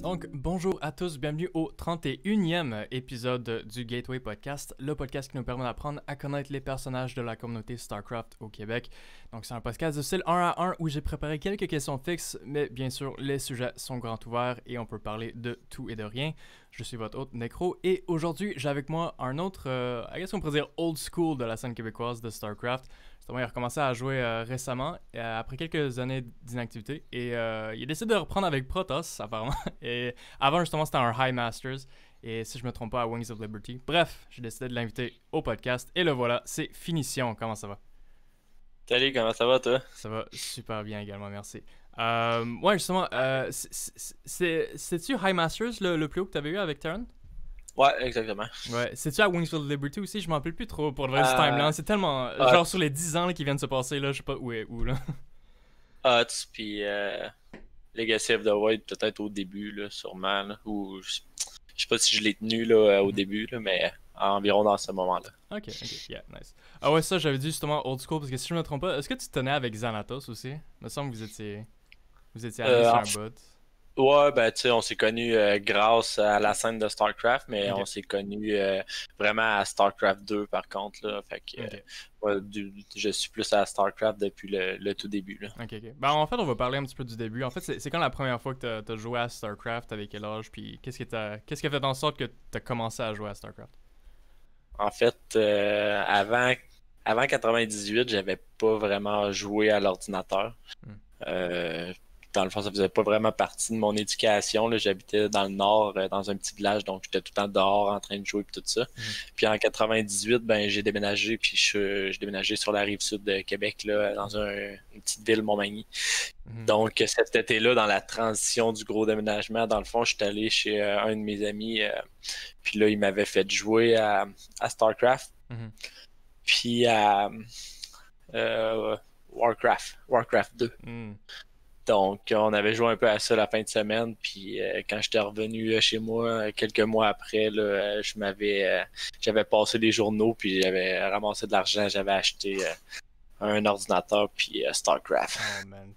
Donc, bonjour à tous, bienvenue au 31e épisode du Gateway Podcast, le podcast qui nous permet d'apprendre à connaître les personnages de la communauté StarCraft au Québec. Donc, c'est un podcast de style 1 à 1 où j'ai préparé quelques questions fixes, mais bien sûr, les sujets sont grands ouverts et on peut parler de tout et de rien. Je suis votre hôte Necro et aujourd'hui, j'ai avec moi un autre, qu'est-ce qu'on pourrait dire, old school de la scène québécoise de StarCraft. Justement, il a recommencé à jouer récemment, après quelques années d'inactivité. Et il a décidé de reprendre avec Protoss, apparemment. Et avant, justement, c'était un High Masters. Et si je me trompe pas, à Wings of Liberty. Bref, j'ai décidé de l'inviter au podcast. Et le voilà, c'est Finition. Comment ça va? Salut, comment ça va, toi? Ça va super bien également, merci. Ouais, justement, c'est-tu High Masters le plus haut que tu avais eu avec Terran? Ouais, exactement. Ouais, c'est-tu à Wings of Liberty aussi? Je m'en rappelle plus trop pour le vrai du Euh, timeline. C'est tellement. Genre sur les 10 ans là, qui viennent de se passer, là, je sais pas où est où, là. Huts, puis Legacy of the Void, peut-être au début, là, sûrement. Là, ou je sais pas si je l'ai tenu là, au début, là, mais environ dans ce moment-là. Ok, yeah, nice. Ah ouais, ça, j'avais dit justement old school, parce que si je me trompe pas, est-ce que tu tenais avec Xanatos aussi? Il me semble que vous étiez amis sur En un bout. Ouais, ben tu sais, on s'est connus grâce à la scène de StarCraft, mais Ok, on s'est connus vraiment à StarCraft 2 par contre, là. Fait que ok, ouais, je suis plus à StarCraft depuis le tout début, là. ok. Ben en fait, on va parler un petit peu du début. En fait, c'est quand la première fois que t'as joué à StarCraft, avec quel âge, puis qu'est-ce qui a fait en sorte que t'as commencé à jouer à StarCraft? En fait, avant 98, j'avais pas vraiment joué à l'ordinateur. Hmm. Euh, Dans le fond, ça faisait pas vraiment partie de mon éducation, là. J'habitais dans le nord, dans un petit village, donc j'étais tout le temps dehors en train de jouer et tout ça. Mhm. Puis en 98, ben j'ai déménagé, puis j'ai déménagé sur la rive sud de Québec, là, dans une petite ville, Montmagny. Mhm. Donc cet été-là, dans la transition du gros déménagement, dans le fond, je suis allé chez un de mes amis, puis là, il m'avait fait jouer à StarCraft, Mhm. puis à Warcraft 2. Hmm. Donc, on avait joué un peu à ça la fin de semaine, puis quand j'étais revenu chez moi quelques mois après, là, j'avais passé les journaux, puis j'avais ramassé de l'argent, j'avais acheté un ordinateur, puis StarCraft. Oh man.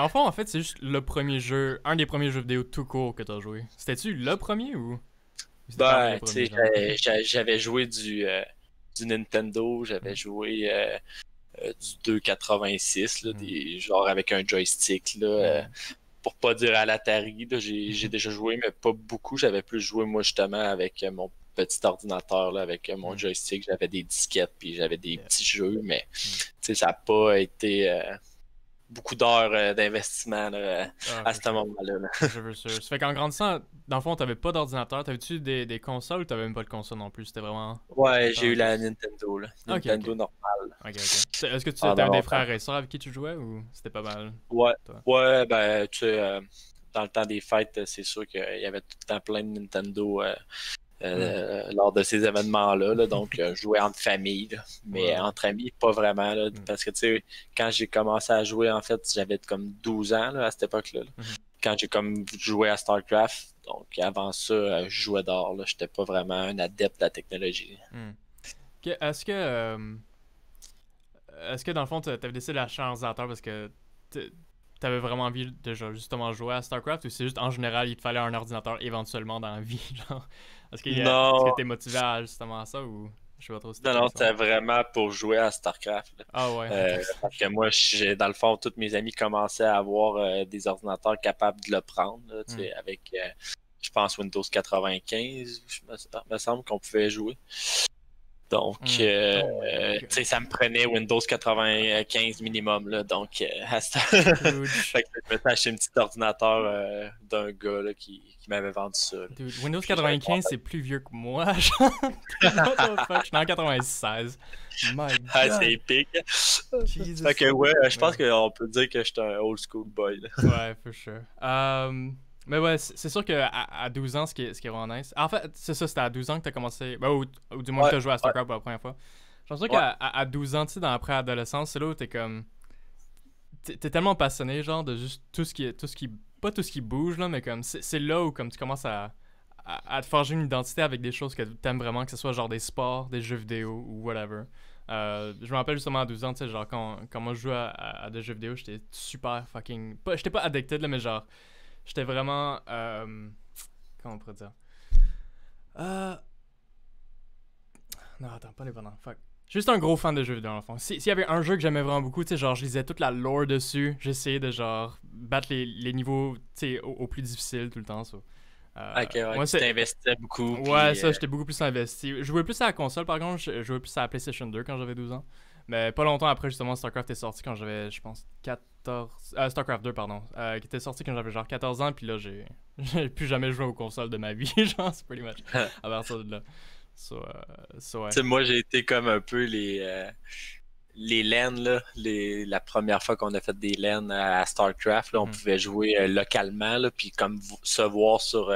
En fait, c'est juste le premier jeu, un des premiers jeux vidéo tout court que t'as joué. C'était-tu le premier ou c'était parmi les Ben, tu premiers, sais, genre? j'avais joué du Nintendo, j'avais Mhm. joué du 286, là, Mhm. genre avec un joystick, là, Mhm. pour pas dire à l'Atari, là, j'ai déjà joué, mais pas beaucoup. J'avais plus joué, moi, justement, avec mon petit ordinateur, là, avec mon Mhm. joystick. J'avais des disquettes, puis j'avais des Yeah. petits jeux, mais Mhm. tu sais, ça n'a pas été beaucoup d'heures d'investissement là, Ah, à for ce sure. moment-là. Là. For sure, for sure. Ça fait qu'en grandissant, dans le fond, t'avais pas d'ordinateur. T'avais-tu des consoles ou t'avais même pas de console non plus? C'était Ouais, j'ai vraiment eu la juste. Nintendo, là. Ok, Nintendo ok. normale, Ok, ok. Est-ce que tu pendant avais des longtemps. frères et sœurs avec qui tu jouais ou c'était pas mal, Ouais, toi? ouais, ben, tu sais, dans le temps des fêtes, c'est sûr qu'il y avait tout le temps plein de Nintendo. Hmm. Lors de ces événements-là. Là, donc, jouer entre famille, là. Ouais, Mais ouais. entre amis, pas vraiment. Là, Hmm. parce que, tu sais, quand j'ai commencé à jouer, en fait, j'avais comme 12 ans là, à cette époque-là. Là. Mhm. Quand j'ai comme joué à StarCraft. Donc, avant ça, je jouais dehors. Là. J'étais pas vraiment un adepte de la technologie. Hmm. Ok, est-ce que dans le fond, t'avais décidé d'acheter un ordinateur parce que t'avais vraiment envie de justement jouer à StarCraft ou c'est juste en général il te fallait un ordinateur éventuellement dans la vie, genre est-ce que Non, t'es motivé à justement ça ou je sais pas trop si c'était non, quoi non, l'histoire? c'était vraiment pour jouer à StarCraft. Là. Ah ouais, ok. Parce que moi, dans le fond, tous mes amis commençaient à avoir des ordinateurs capables de le prendre, là, tu Hmm. sais, avec, je pense, Windows 95, me semble qu'on pouvait jouer. Donc, Hmm. Oh my tu god. sais, ça me prenait Windows 95 minimum, là, donc, Scrooge. fait que je me suis acheté un petit ordinateur d'un gars là, qui m'avait vendu ça. Là. Dude, Windows Puis j'avais 95 c'est plus vieux que moi, genre. What the fuck? Je suis en 96. My Ah, c'est god. épique. Fait Jesus. que ouais, je pense Ouais. qu'on peut dire que j'étais un old school boy. Là. Ouais, for sure. Mais ouais, c'est sûr qu'à 12 ans, ce qui est vraiment nice. En fait, c'est ça, c'était à 12 ans que t'as commencé. Ben, ou du moins que Ouais, t'as joué à ouais, StarCraft pour la première fois. Je pense ouais. qu'à 12 ans, tu sais, dans la préadolescence, c'est là où t'es comme. T'es tellement passionné, genre, de juste tout ce qui est. Tout ce qui. Pas tout ce qui bouge, là, mais comme. C'est là où comme tu commences à te forger une identité avec des choses que t'aimes vraiment, que ce soit genre des sports, des jeux vidéo ou whatever. Je me rappelle justement à 12 ans, tu sais, genre quand moi je jouais à des jeux vidéo, j'étais super fucking. J'étais pas addicted, là, mais genre J'étais vraiment... comment on pourrait dire? Non, attends, pas dépendant. Fuck. Je suis juste un gros fan de jeux vidéo, dans le fond. S'il y avait un jeu que j'aimais vraiment beaucoup, tu sais, genre, je lisais toute la lore dessus. J'essayais de, genre, battre les niveaux, tu sais, au plus difficile tout le temps, ça. Ok, ouais, Moi, tu t'investissais beaucoup. Ouais, Puis, ça, j'étais beaucoup plus investi. Je jouais plus à la console, par contre. Je jouais plus à la PlayStation 2 quand j'avais 12 ans. Mais pas longtemps après, justement, StarCraft est sorti quand j'avais, je pense, 14... StarCraft 2, pardon. Qui était sorti quand j'avais genre 14 ans, puis là, j'ai plus jamais joué aux consoles de ma vie, genre, c'est pretty much à partir de là. Ouais. tu sais, moi, j'ai été comme un peu les LAN, là, la première fois qu'on a fait des LAN à StarCraft, là, on pouvait jouer localement, là, puis comme se voir sur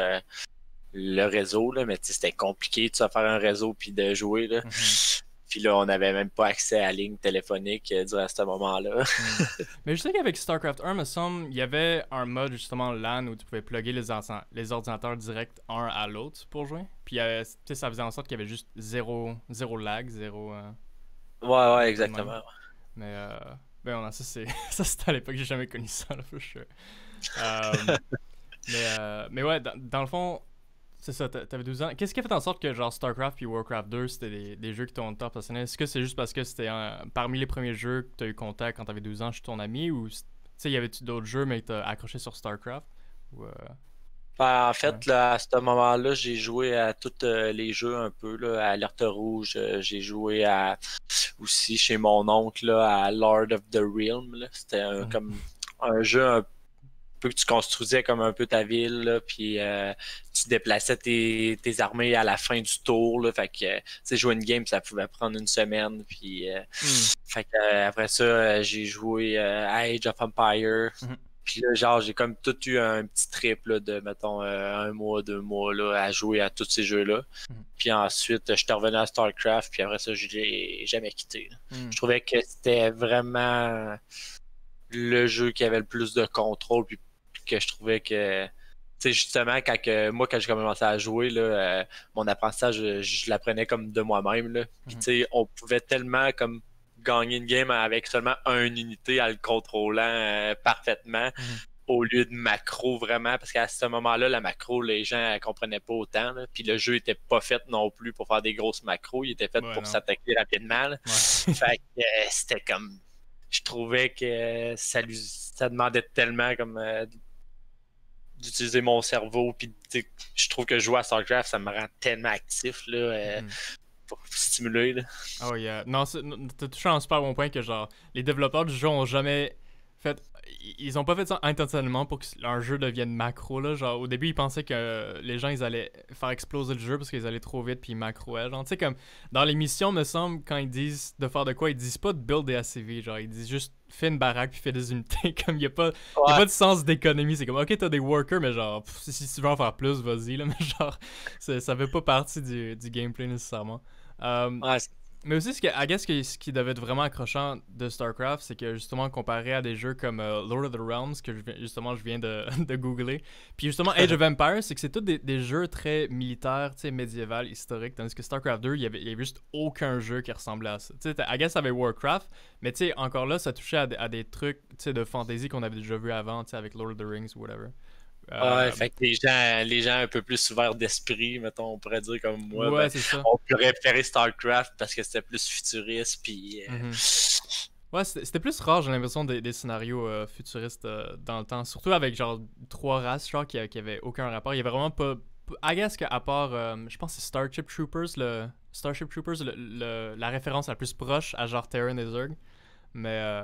le réseau, là, mais c'était compliqué de se faire un réseau puis de jouer. Là. Puis là, on n'avait même pas accès à la ligne téléphonique durant ce moment-là. Mais je sais qu'avec StarCraft 1, me semble, il y avait un mode justement LAN où tu pouvais plugger les ordinateurs direct un à l'autre pour jouer. Puis ça faisait en sorte qu'il y avait juste zéro lag, zéro... Ouais, exactement. Mais ben non, ça c'était à l'époque, j'ai jamais connu ça, là, for sure. Mais ouais, dans le fond, c'est ça, t'avais 12 ans. Qu'est-ce qui a fait en sorte que genre StarCraft puis Warcraft 2 c'était des jeux qui t'ont tant passionné? Est-ce que c'est juste parce que c'était parmi les premiers jeux que t'as eu contact quand t'avais 12 ans chez ton ami, ou tu sais, y avait-tu d'autres jeux mais que t'as accroché sur StarCraft? Ou, Ben, en fait, là, à ce moment-là, j'ai joué à tous les jeux un peu, là, à Alerte Rouge. J'ai joué aussi chez mon oncle là, à Lord of the Realm. Là. C'était comme un jeu un peu que tu construisais comme un peu ta ville, là, puis tu déplaçais tes armées à la fin du tour. Là, fait que, tu sais, jouer une game, ça pouvait prendre une semaine. Puis, fait que, après ça, j'ai joué à Age of Empire. Puis là, genre, j'ai comme tout eu un petit trip là, de, mettons, 1 mois, 2 mois là, à jouer à tous ces jeux-là. Puis ensuite, je suis revenu à StarCraft, puis après ça, je l'ai jamais quitté. Je trouvais que c'était vraiment le jeu qui avait le plus de contrôle, puis que je trouvais que, tu sais, justement, quand j'ai commencé à jouer, là, mon apprentissage, je l'apprenais comme de moi-même, là. Puis, tu sais, on pouvait tellement, comme, gagner une game avec seulement une unité en le contrôlant parfaitement, au lieu de macro, vraiment, parce qu'à ce moment-là, la macro, les gens comprenaient pas autant, là. Puis le jeu était pas fait non plus pour faire des grosses macros, il était fait pour s'attaquer rapidement, là. Fait que c'était comme... Je trouvais que ça demandait tellement comme d'utiliser mon cerveau, puis je trouve que jouer à StarCraft, ça me rend tellement actif, là, pour stimuler, là. Oh yeah. Non, t'as touché un super bon point que genre, les développeurs du jeu ont jamais fait... Ils ont pas fait ça intentionnellement pour que leur jeu devienne macro, là. Genre, au début, ils pensaient que les gens, ils allaient faire exploser le jeu parce qu'ils allaient trop vite puis ils macroaient. Genre, tu sais, comme, dans l'émission, me semble, quand ils disent de faire de quoi, ils disent pas de build des ACV. Genre, ils disent juste fais une baraque puis fais des unités. Comme, y a pas de sens d'économie. C'est comme, ok, t'as des workers, mais genre, si tu veux en faire plus, vas-y, là. Mais genre, ça fait pas partie du gameplay nécessairement. Mais aussi, ce qui devait être vraiment accrochant de StarCraft, c'est que justement, comparé à des jeux comme Lord of the Realms, que je viens de googler, puis justement Age of Empires, c'est que c'est tous des jeux très militaires, tu sais, médiéval, historiques, tandis que StarCraft 2, il y avait juste aucun jeu qui ressemblait à ça. Tu sais, I guess, t'avais Warcraft, mais tu sais, encore là, ça touchait à des trucs, tu sais, de fantasy qu'on avait déjà vu avant, tu sais, avec Lord of the Rings ou whatever. Ouais, fait que les gens un peu plus ouverts d'esprit, mettons, on pourrait dire comme moi, ouais, c'est ça. on pourrait préférer StarCraft parce que c'était plus futuriste, puis... Ouais, c'était plus rare, j'ai l'impression, des scénarios futuristes dans le temps. Surtout avec, genre, 3 races, genre, qui avaient aucun rapport. Il y avait vraiment pas... I guess qu'à part, je pense que c'est Starship Troopers, la référence la plus proche à, genre, Terran et Zerg. Mais...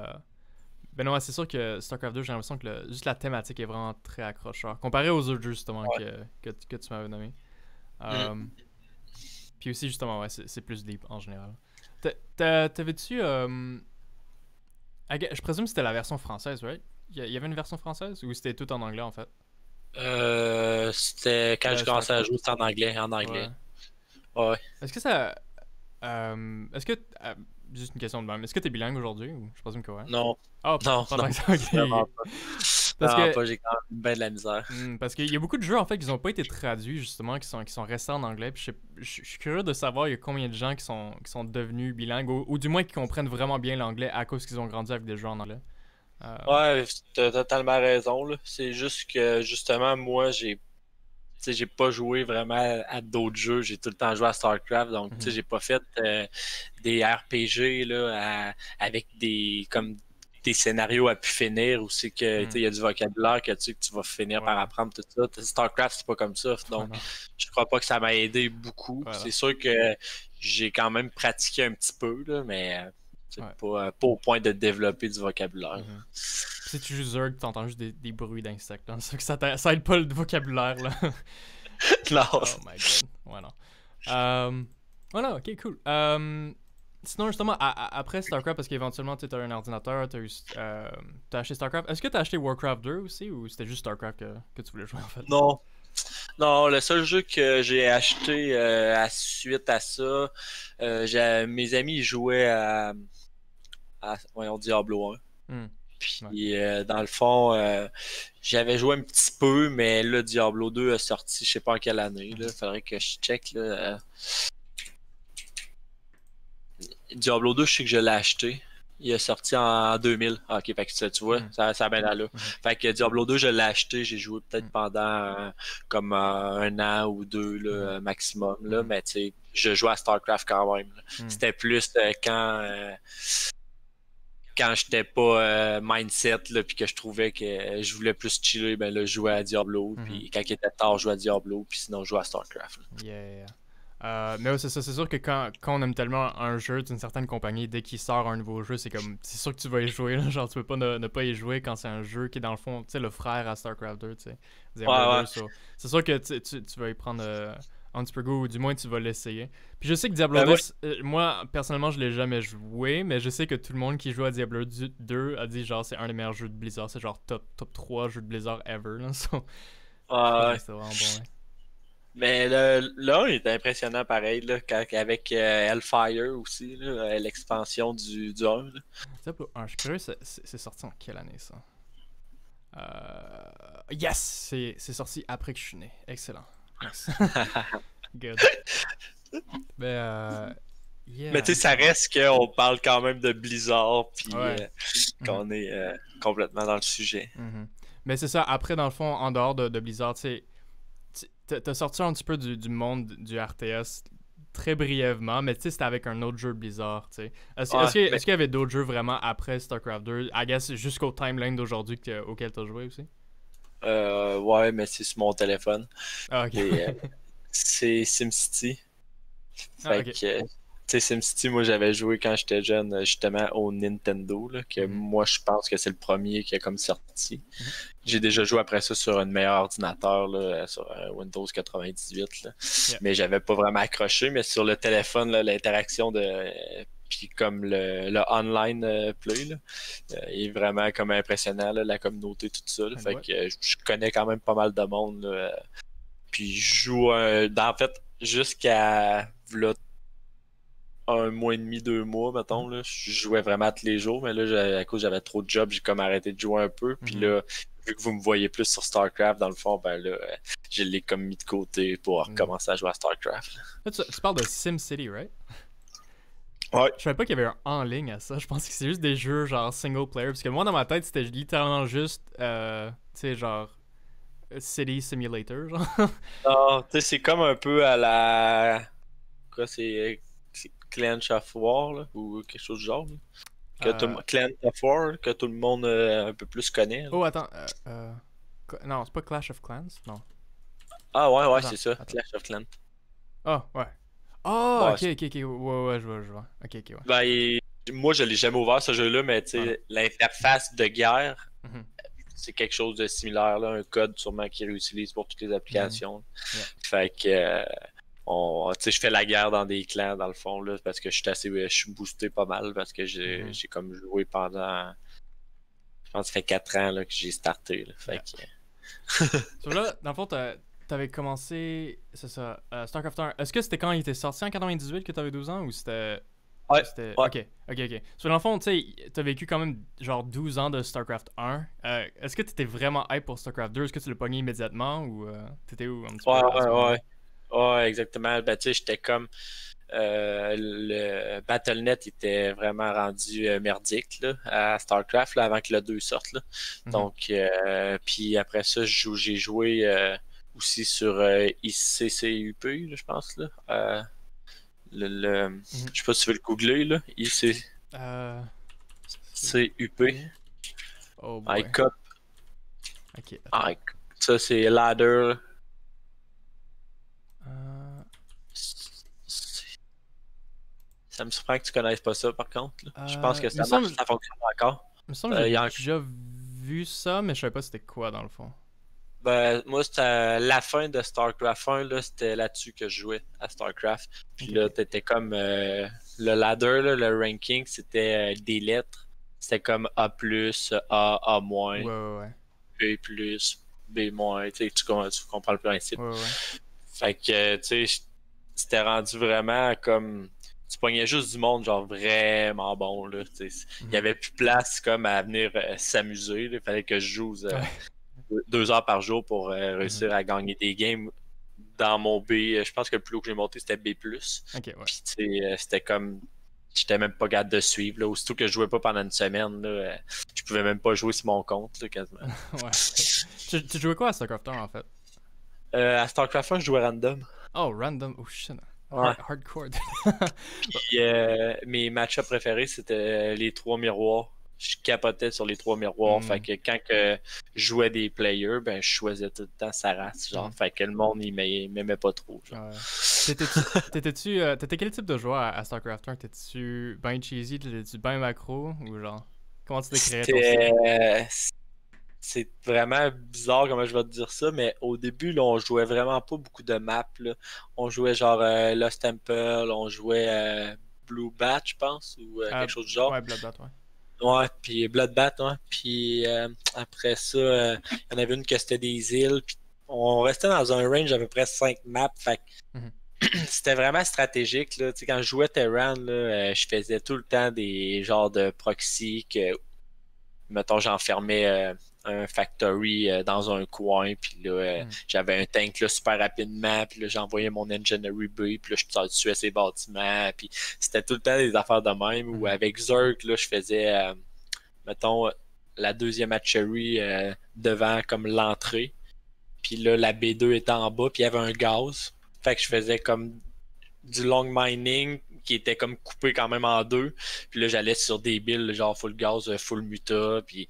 Ben non, c'est sûr que StarCraft 2, j'ai l'impression que juste la thématique est vraiment très accrocheur. Comparé aux autres jeux, justement, que tu m'avais nommé. Puis aussi, justement, ouais, c'est plus deep en général. T'avais-tu... je présume que c'était la version française, right? Il y avait une version française ou c'était tout en anglais, en fait? C'était quand je commençais à jouer, c'était en anglais. Ouais. Est-ce que ça... est-ce que... juste une question de même. Est-ce que t'es bilingue aujourd'hui? Ou... Je présume que ouais. Non. Oh, non. Okay. Parce que j'ai quand même bien de la misère. Parce qu'il y a beaucoup de jeux en fait qui n'ont pas été traduits justement, qui sont restés en anglais. Puis je suis curieux de savoir il y a combien de gens qui sont devenus bilingues ou du moins qui comprennent vraiment bien l'anglais à cause qu'ils ont grandi avec des jeux en anglais. Ouais, t'as totalement raison, là. C'est juste que, justement, moi, j'ai pas joué vraiment à d'autres jeux. J'ai tout le temps joué à StarCraft, donc, j'ai pas fait des RPG, là, avec comme des scénarios à pu finir, où c'est que, il y a du vocabulaire que tu vas finir par apprendre tout ça. StarCraft, c'est pas comme ça, donc, je crois pas que ça m'a aidé beaucoup. C'est sûr que j'ai quand même pratiqué un petit peu, là, mais pas au point de développer du vocabulaire. Si tu joues Zerg, t'entends juste des bruits d'insectes. Hein. Ça aide pas le vocabulaire, là. Non. Oh my god. Voilà, ok, cool. Sinon, justement, après StarCraft, parce qu'éventuellement, tu as un ordinateur, t'as acheté StarCraft. Est-ce que t'as acheté Warcraft 2 aussi, ou c'était juste StarCraft que tu voulais jouer, en fait? Non. Non, le seul jeu que j'ai acheté suite à ça, mes amis jouaient à voyons, Diablo 1. Puis, dans le fond, j'avais joué un petit peu, mais là, Diablo 2 a sorti, je sais pas en quelle année. Là, faudrait que je check. Là. Diablo 2, je sais que je l'ai acheté. Il est sorti en 2000. Ah, ok, fait que tu vois, ça a bien là. Fait que Diablo 2, je l'ai acheté. J'ai joué peut-être pendant comme un an ou deux là, maximum. Là, mais tu sais, je jouais à StarCraft quand même. C'était plus quand j'étais pas mindset là, puis que je trouvais que je voulais plus chiller, ben là je jouais à Diablo, puis quand il était tard je jouais à Diablo, puis sinon je jouais à StarCraft. Mais ouais, c'est ça, c'est sûr que quand on aime tellement un jeu d'une certaine compagnie, dès qu'il sort un nouveau jeu, c'est sûr que tu vas y jouer, là, genre tu peux pas ne pas y jouer quand c'est un jeu qui est dans le fond, tu sais, le frère à StarCraft 2, tu sais, Diablo 2, c'est sûr que tu vas y prendre un petit peu goût, ou du moins tu vas l'essayer. Puis je sais que Diablo 2, moi personnellement je l'ai jamais joué, mais je sais que tout le monde qui joue à Diablo 2 a dit genre c'est un des meilleurs jeux de Blizzard, c'est genre top 3 jeux de Blizzard ever, là, c'est vraiment bon, Mais là, il est impressionnant pareil, là, avec Hellfire aussi, là, l'expansion du 1. Là. Diablo 1, je suis curieux, c'est sorti en quelle année ça? Yes! C'est sorti après que je suis né. Excellent. Nice. Good. Mais tu sais, ça reste qu'on parle quand même de Blizzard, puis qu'on est complètement dans le sujet. Mais c'est ça, après, dans le fond, en dehors de Blizzard, tu sais, t'as sorti un petit peu du monde du RTS très brièvement, mais tu sais, c'était avec un autre jeu Blizzard, tu sais. Est-ce qu'il y avait d'autres jeux vraiment après StarCraft 2, I guess, jusqu'au timeline d'aujourd'hui auquel t'as joué aussi? Ouais, mais c'est sur mon téléphone. Ah, ok. C'est SimCity. Fait que, tu sais, SimCity, moi, j'avais joué quand j'étais jeune, justement, au Nintendo, là, que moi, je pense que c'est le premier qui a comme sorti. J'ai déjà joué après ça sur un meilleur ordinateur, là, sur un Windows 98, là. Mais j'avais pas vraiment accroché, mais sur le téléphone, là, l'interaction puis comme le online play, là, est vraiment comme impressionnant, là, la communauté, tout ça. Là, fait que je connais quand même pas mal de monde, là, puis je joue en fait jusqu'à là, 1 mois et demi, 2 mois, mettons, là, je jouais vraiment tous les jours, mais là, à cause j'avais trop de jobs, j'ai comme arrêté de jouer un peu. Puis là, vu que vous me voyez plus sur StarCraft, dans le fond, ben là, je l'ai comme mis de côté pour recommencer à jouer à StarCraft. Là, tu parles de SimCity, right? Ouais. Je savais pas qu'il y avait un en ligne à ça. Je pense que c'est juste des jeux genre single player. Parce que moi, dans ma tête, c'était littéralement juste, tu sais, genre City Simulator, genre. Non, tu sais, c'est comme un peu à la. Quoi, c'est Clash of War, là, ou quelque chose du genre. Là. Clash of War, que tout le monde un peu plus connaît. Là. Oh, attends. Non, c'est pas Clash of Clans, non. Ah ouais, c'est ça, Clash of Clans. Ah, ouais. Oh, ok, ouais, je vois. Ok, ouais. Ben, moi, je l'ai jamais ouvert, ce jeu-là, mais tu sais, l'interface de guerre, c'est quelque chose de similaire, là, un code sûrement qu'ils réutilisent pour toutes les applications. Fait que, je fais la guerre dans des clans, dans le fond, là, parce que je suis boosté pas mal, parce que j'ai comme joué pendant, je pense que ça fait 4 ans là, que j'ai starté. Là, fait que... So là, dans le fond, t'avais commencé, c'est ça, StarCraft 1. Est-ce que c'était quand il était sorti en 98 que t'avais 12 ans ou c'était... Ouais. Ok. So dans le fond, tu sais, t'as vécu quand même genre 12 ans de StarCraft 1. Est-ce que t'étais vraiment hype pour StarCraft 2? Est-ce que tu l'as pogné immédiatement ou t'étais où un petit peu? Ouais, exactement. Ben, tu sais, j'étais comme... le BattleNet était vraiment rendu merdique là, à StarCraft là, avant que le 2 sorte. Là. Donc, puis après ça, j'ai joué aussi sur ICCUP, là, je pense. Là. Je sais pas si tu veux le googler, là. ICCUP. Oh boy. ICOP. Ok. Ça, c'est Ladder. Ça me surprend que tu connaisses pas ça, par contre. Là. Je pense que ça marche, ça fonctionne encore. Il me semble que j'ai déjà vu ça, mais je savais pas c'était quoi, dans le fond. Ben, moi, c'était la fin de StarCraft 1, là, c'était là-dessus que je jouais à StarCraft. Puis là, t'étais comme le ladder, là, le ranking, c'était des lettres. C'était comme A+, A, A-, Ouais. B+, B-, tu comprends le principe. Ouais. Fait que, tu sais, c'était rendu vraiment comme... Tu pognais juste du monde, genre, vraiment bon, là, tu sais. Il y avait plus place, comme, à venir s'amuser, il fallait que je joue 2 heures par jour pour réussir à gagner des games. Dans mon B, je pense que le plus haut que j'ai monté, c'était B+. Ok, ouais. Puis, tu sais, c'était comme... J'étais même pas capable de suivre, là. Aussitôt que je jouais pas pendant une semaine, là, je pouvais même pas jouer sur mon compte, là, quasiment. Ouais. Tu jouais quoi à StarCraft 1, en fait? À StarCraft 1, je jouais random. Oh, random. Oh, shit. Ouais. Hardcore. Puis mes match-ups préférés, c'était les 3 miroirs. Je capotais sur les 3 miroirs. Fait que quand je jouais des players, ben je choisissais tout le temps sa race. Genre. Fait que le monde, il m'aimait pas trop. Genre. Ouais. T'étais quel type de joueur à StarCraft 1? T'étais-tu ben cheesy? T'étais-tu ben macro? Ou genre, comment tu décrirais ton style? C'est vraiment bizarre comment je vais te dire ça, mais au début, là, on jouait vraiment pas beaucoup de maps. Là. On jouait genre Lost Temple, on jouait Blue Bat, je pense, ou quelque chose du genre. Ouais, Bloodbath, ouais. Ouais, puis Bloodbath, ouais. Puis après ça, il y en avait une que c'était des îles. Puis on restait dans un range d'à peu près 5 maps. Fait c'était vraiment stratégique. Là. Tu sais, quand je jouais Terran, là, je faisais tout le temps des genres de proxy que, mettons, j'enfermais un factory dans un coin, puis là, j'avais un tank là, super rapidement, puis là, j'envoyais mon Engineering B, puis là, je tuais ses bâtiments, puis c'était tout le temps des affaires de même, ou avec Zerg, là, je faisais, mettons, la deuxième hatchery devant comme l'entrée, puis là, la B2 était en bas, puis il y avait un gaz, fait que je faisais comme du long mining qui était comme coupé quand même en deux. Puis là, j'allais sur des builds genre full gaz, full muta. Puis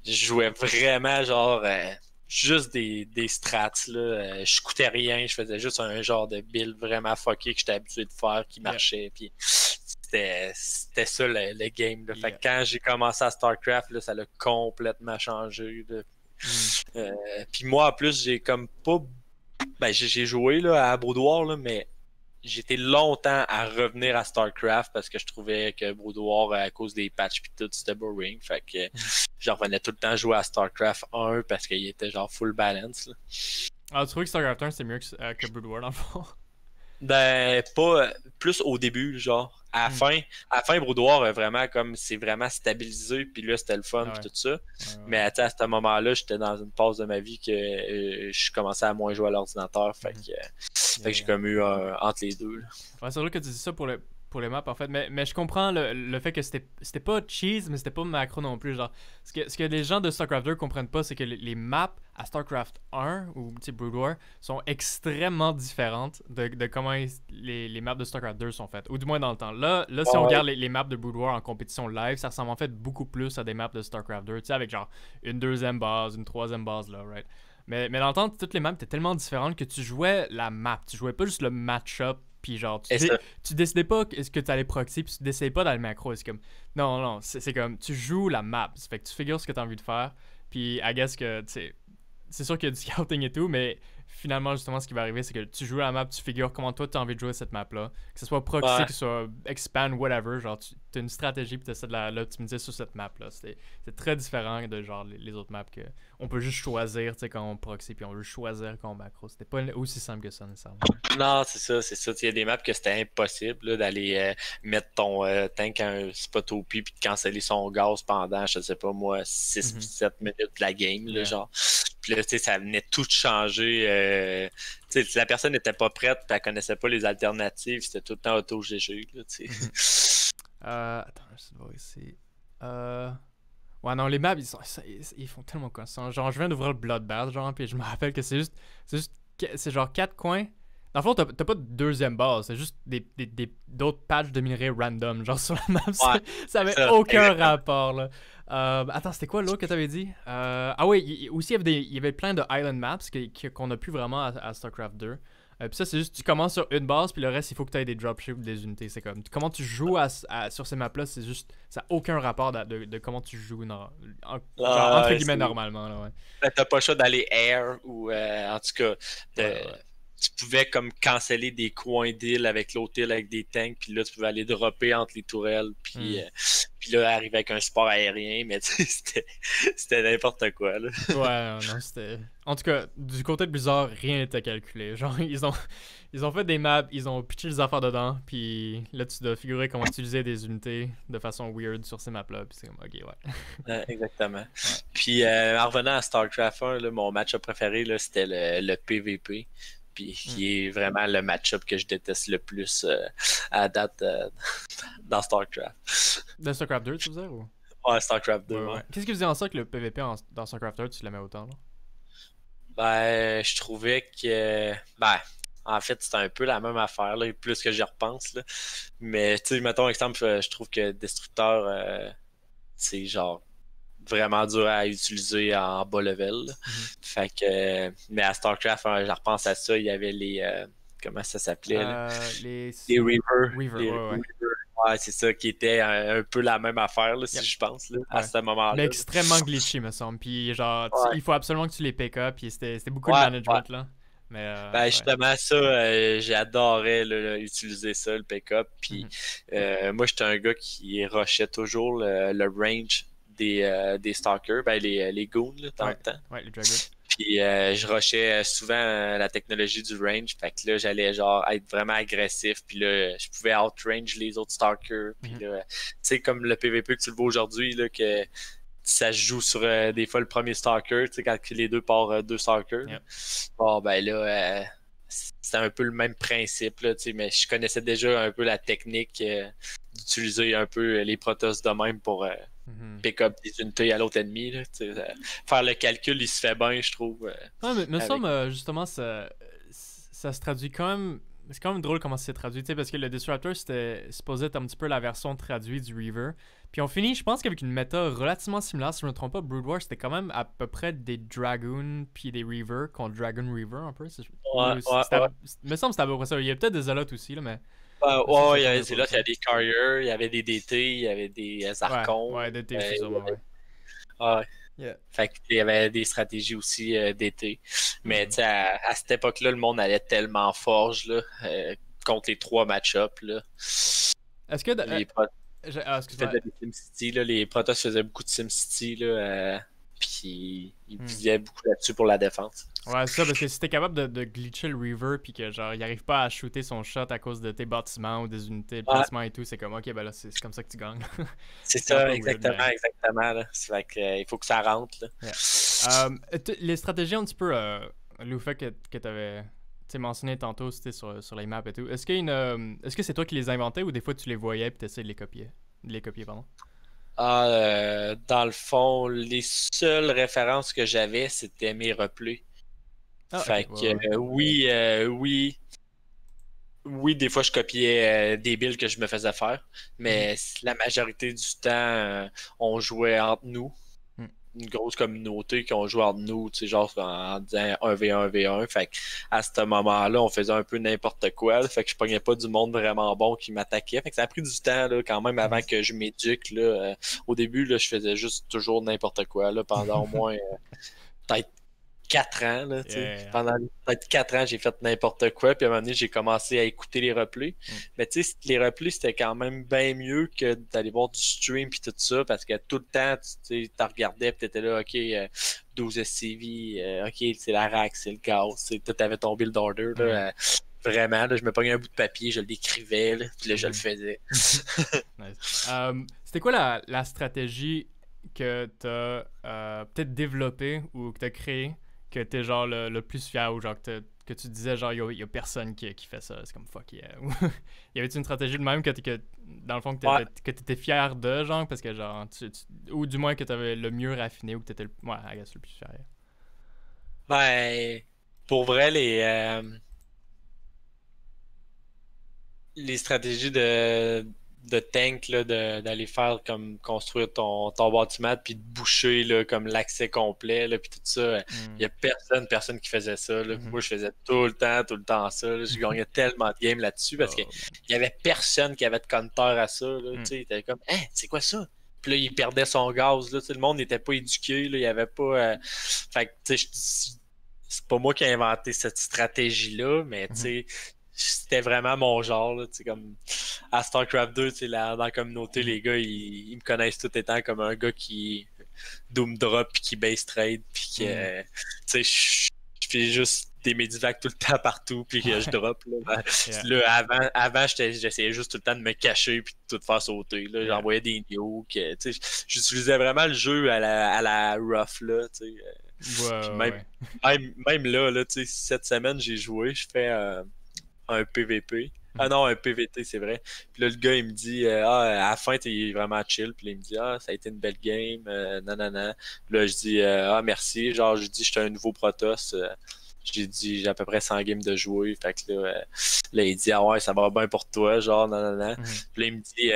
je jouais vraiment genre juste des strats. Là. Je coûtais rien. Je faisais juste un genre de build vraiment fucké que j'étais habitué de faire qui marchait. Puis c'était ça le game. Là. Fait que quand j'ai commencé à StarCraft, là, ça l'a complètement changé. Puis moi, en plus, j'ai comme pas. Ben, j'ai joué là, à Broudoir, là, mais j'étais longtemps à revenir à StarCraft parce que je trouvais que Broudoir, à cause des patchs pis tout, c'était boring. Fait que je revenais tout le temps jouer à StarCraft 1 parce qu'il était genre full balance. Là. Ah, tu trouves que StarCraft 1 c'est mieux que Brood War dans le fond? Ben, pas plus au début, genre. À la fin, Broudoir, vraiment, comme c'est vraiment stabilisé, puis là, c'était le fun, puis tout ça. Mais à ce moment-là, j'étais dans une phase de ma vie que je commençais à moins jouer à l'ordinateur, fait que j'ai comme eu entre les deux. Là. Ouais, c'est vrai que tu dis ça pour les maps, en fait, mais je comprends le fait que c'était pas cheese, mais c'était pas macro non plus. Genre, ce que les gens de StarCraft 2 comprennent pas, c'est que les maps à StarCraft 1 ou Brood War sont extrêmement différentes de comment les maps de StarCraft 2 sont faites, ou du moins dans le temps. Là si on regarde les maps de Brood War en compétition live, ça ressemble en fait beaucoup plus à des maps de StarCraft 2, tu sais, avec genre une deuxième base, une troisième base, là, right? Mais dans le temps, toutes les maps étaient tellement différentes que tu jouais la map, tu jouais pas juste le match-up. Puis genre, tu décidais pas ce que tu allais proxy, puis tu décidais pas dans le macro. C'est comme, non, c'est comme, tu joues la map. Ça fait que tu figures ce que tu as envie de faire. Puis, I guess que, tu sais, c'est sûr qu'il y a du scouting et tout, mais finalement, justement, ce qui va arriver, c'est que tu joues la map, tu figures comment toi, tu as envie de jouer cette map-là. Que ce soit proxy, que ce soit expand, whatever. Genre, tu as une stratégie, puis tu essaies de l'optimiser sur cette map-là. C'est très différent de genre les autres maps que on peut juste choisir, tu sais, quand on proxy, puis on veut choisir quand on macro. C'était pas aussi simple que ça, nécessairement. Non, c'est ça. Il y a des maps que c'était impossible d'aller mettre ton tank à un spot OP puis de canceller son gaz pendant, je sais pas moi, 6-7 minutes de la game, là, genre. Puis là, tu sais, ça venait tout changer. Tu sais, la personne n'était pas prête, puis elle connaissait pas les alternatives. C'était tout le temps auto-GG, là, tu sais. Attends, je sais pas ici. Ouais, non, les maps, ils font tellement quoi. Genre, je viens d'ouvrir le Bloodbath, genre, puis je me rappelle que c'est genre 4 coins. Dans le fond, t'as pas de deuxième base, c'est juste d'autres patchs de minerais random, genre sur la map. Ouais, Ça avait ça, aucun exactement. rapport, là. Attends, c'était quoi l'autre que t'avais dit? Ah oui, aussi, il y avait plein de island maps qu'on a plus vraiment à StarCraft 2. Puis ça, c'est juste, tu commences sur une base, puis le reste, il faut que tu aies des dropships ou des unités. C'est comme, comment tu joues sur ces maps-là, c'est juste, ça n'a aucun rapport de comment tu joues, genre, entre guillemets, normalement, là, ouais. T'as pas le choix d'aller air ou en tout cas, Ouais, ouais. tu pouvais comme canceller des coins d'île avec l'autre île avec des tanks, puis là tu pouvais aller dropper entre les tourelles, Hmm. puis là arriver avec un support aérien, mais tu sais, c'était n'importe quoi là. Ouais, non, c'était. En tout cas, du côté de Blizzard, rien n'était calculé. Genre, ils ont fait des maps, ils ont pitché les affaires dedans, puis là, tu dois figurer comment utiliser des unités de façon weird sur ces maps-là, puis c'est comme, ok, ouais. Exactement. Ouais. Puis en revenant à StarCraft 1, là, mon match-up préféré, là, c'était le PVP. Puis Hmm. qui est vraiment le match-up que je déteste le plus à date dans StarCraft. De StarCraft 2, tu veux dire, ou? Ouais, StarCraft 2, Ouais, ouais. ouais. Qu'est-ce qui faisait en sorte que le PvP dans StarCraft 2, tu l'aimais autant, là? Ben, je trouvais que. Ben, en fait, c'était un peu la même affaire, là, plus que j'y repense. Là. Mais, tu sais, mettons, exemple, je trouve que Destructeur, c'est genre vraiment dur à utiliser en bas level. Là. Mhm. Fait que. Mais à StarCraft, je repense à ça, il y avait les. Comment ça s'appelait, là? Les Les Reavers. Reaver, Les ouais, ouais. Reavers. Ouais, c'est ça qui était un peu la même affaire, là, si Yep. je pense, là, à Ouais. ce Mais moment-là. Là. extrêmement glitchy, me semble. Puis genre, Ouais, il faut absolument que tu les pick up. Puis c'était beaucoup de ouais, ouais. management, là. Mais Ben ouais. justement, ça, j'adorais là, utiliser ça, le pick-up. Puis Mhm. moi, j'étais un gars qui rushait toujours le range des stalkers, ben, les goons là, dans le Ouais. temps. Ouais, les Dragon. Puis je rushais souvent la technologie du range. Fait que là, j'allais genre être vraiment agressif. Puis là, je pouvais outrange les autres stalkers. Puis Mhm. là, tu sais, comme le PVP que tu le vois aujourd'hui, là, que ça se joue sur des fois le premier stalker, tu sais, quand les deux partent deux stalkers. Yep. Bon, ben là, c'était un peu le même principe, là, tu sais, mais je connaissais déjà un peu la technique d'utiliser un peu les Protoss de même pour Mhm. pick up des unités à l'autre ennemi. Là, tu sais, faire le calcul, il se fait bien, je trouve. Ouais, mais me Avec... semble, justement, ça se traduit quand même. C'est quand même drôle comment c'est traduit, tu sais, parce que le Disruptor, c'était supposé être un petit peu la version traduite du Reaver. Puis on finit, je pense qu'avec une méta relativement similaire, si je me trompe pas, Brood War, c'était quand même à peu près des Dragoon puis des Reaver contre Dragon Reaver, un peu. Ouais, ouais, ouais. Me semble que c'était à peu près ça. Il y a peut-être des Zealots aussi, là, mais me semble que Ouais, ça il y tournait avait, autour c'est de là ça. qu'il y a des Carriers, il y avait des DT, il y avait des Ouais, Archons. ouais, d'été aussi, sûrement, ouais. Ouais. Yeah. Fait qu'il y avait des stratégies aussi d'été. Mais tu Mhm. sais, à cette époque-là, le monde allait tellement forge là, contre les trois match-ups. Là. Est-ce que. Les Pro- Ils Excuse-moi. faisaient des SimCity, là, les Protoss faisaient beaucoup de SimCity, là, puis ils Hmm. visaient beaucoup là-dessus pour la défense. Ouais, c'est ça, parce que si t'es capable de glitcher le Reaver, puis que genre, il arrive pas à shooter son shot à cause de tes bâtiments ou des unités de Ouais, placement et tout, c'est comme, ok, ben là, c'est comme ça que tu gagnes. c'est C'est un peu ça, weird, exactement, mais. exactement. Là. C'est fait que, il faut que ça rentre. Là. Yeah. Les stratégies un petit peu, le fait que t'avais mentionné tantôt, c'était sur les maps et tout. Est-ce que c'est toi qui les inventais ou des fois tu les voyais et t'essayais de les copier? De les copier, pardon. Dans le fond, les seules références que j'avais, c'était mes replays. Ah, ok, Fait ouais, que ouais. oui, des fois je copiais des builds que je me faisais faire, Mhm. mais la majorité du temps, on jouait entre nous. Hmm. Une grosse communauté qui ont joué entre nous, tu sais, genre en disant 1v1, 1v1. Fait que à ce moment-là, on faisait un peu n'importe quoi. Là, fait que je pognais pas du monde vraiment bon qui m'attaquait. Fait que ça a pris du temps là, quand même avant Mhm. que je m'éduque. Là, au début, là, je faisais juste toujours n'importe quoi là, pendant au moins peut-être 4 ans, là, tu sais. Yeah. Pendant peut-être 4 ans, j'ai fait n'importe quoi, puis à un moment donné, j'ai commencé à écouter les replays. Hmm. Mais tu sais, les replays, c'était quand même bien mieux que d'aller voir du stream puis tout ça, parce que tout le temps, tu regardais, puis t'étais là, OK, 12 SCV, OK, c'est la rack, c'est le gaz, tu avais ton build order, là, Ouais. vraiment, là, je me pognais un bout de papier, je l'écrivais, là, puis là, je le Mhm. faisais. Nice. C'était quoi la stratégie que t'as peut-être développée ou que t'as créée que t'es genre le plus fier ou genre que tu disais genre y a personne qui fait ça, c'est comme fuck yeah. Y avait-tu une stratégie de même dans le fond Ouais. que t'étais fier de genre parce que genre ou du moins que t'avais le mieux raffiné ou que t'étais ouais, I guess, le plus fier. Ben, pour vrai, les stratégies de tank, là, d'aller faire comme construire ton bâtiment puis de boucher là, comme l'accès complet, là, puis tout ça, il y a personne qui faisait ça. Là. Moi, je faisais tout le temps ça. Là. Je gagnais tellement de games là-dessus parce que Oh, man. il y avait personne qui avait de counter à ça. Là, Mm. tu sais, il était comme, hein, c'est quoi ça? Puis là, il perdait son gaz. Là, tu sais, le monde n'était pas éduqué. Là, il y avait pas. Fait que, tu sais, c'est pas moi qui ai inventé cette stratégie-là, mais tu sais, c'était vraiment mon genre. Là, tu sais, comme à StarCraft 2, tu sais, dans la communauté, les gars, ils me connaissent tout étant comme un gars qui doom drop puis qui base trade puis que tu sais je fais juste des medivacs tout le temps partout puis que je drop là. Yeah. Là, avant j'essayais juste tout le temps de me cacher puis de tout faire sauter là. Yeah. J'envoyais des nukes, tu sais, j'utilisais vraiment le jeu à la rough là, tu sais. Ouais, Puis ouais. même là, tu sais, cette semaine j'ai joué, je fais un PVP. Ah non, un PVT, c'est vrai. Puis là, le gars, il me dit, à la fin, t'es vraiment chill. Puis là, il me dit, ça a été une belle game, nanana. Puis là, je dis, merci. Genre, je dis, j'étais un nouveau Protoss. J'ai dit, j'ai à peu près 100 games de jouer. Fait que là, il dit, ah ouais, ça va bien pour toi, genre, nanana. Puis là, il me dit,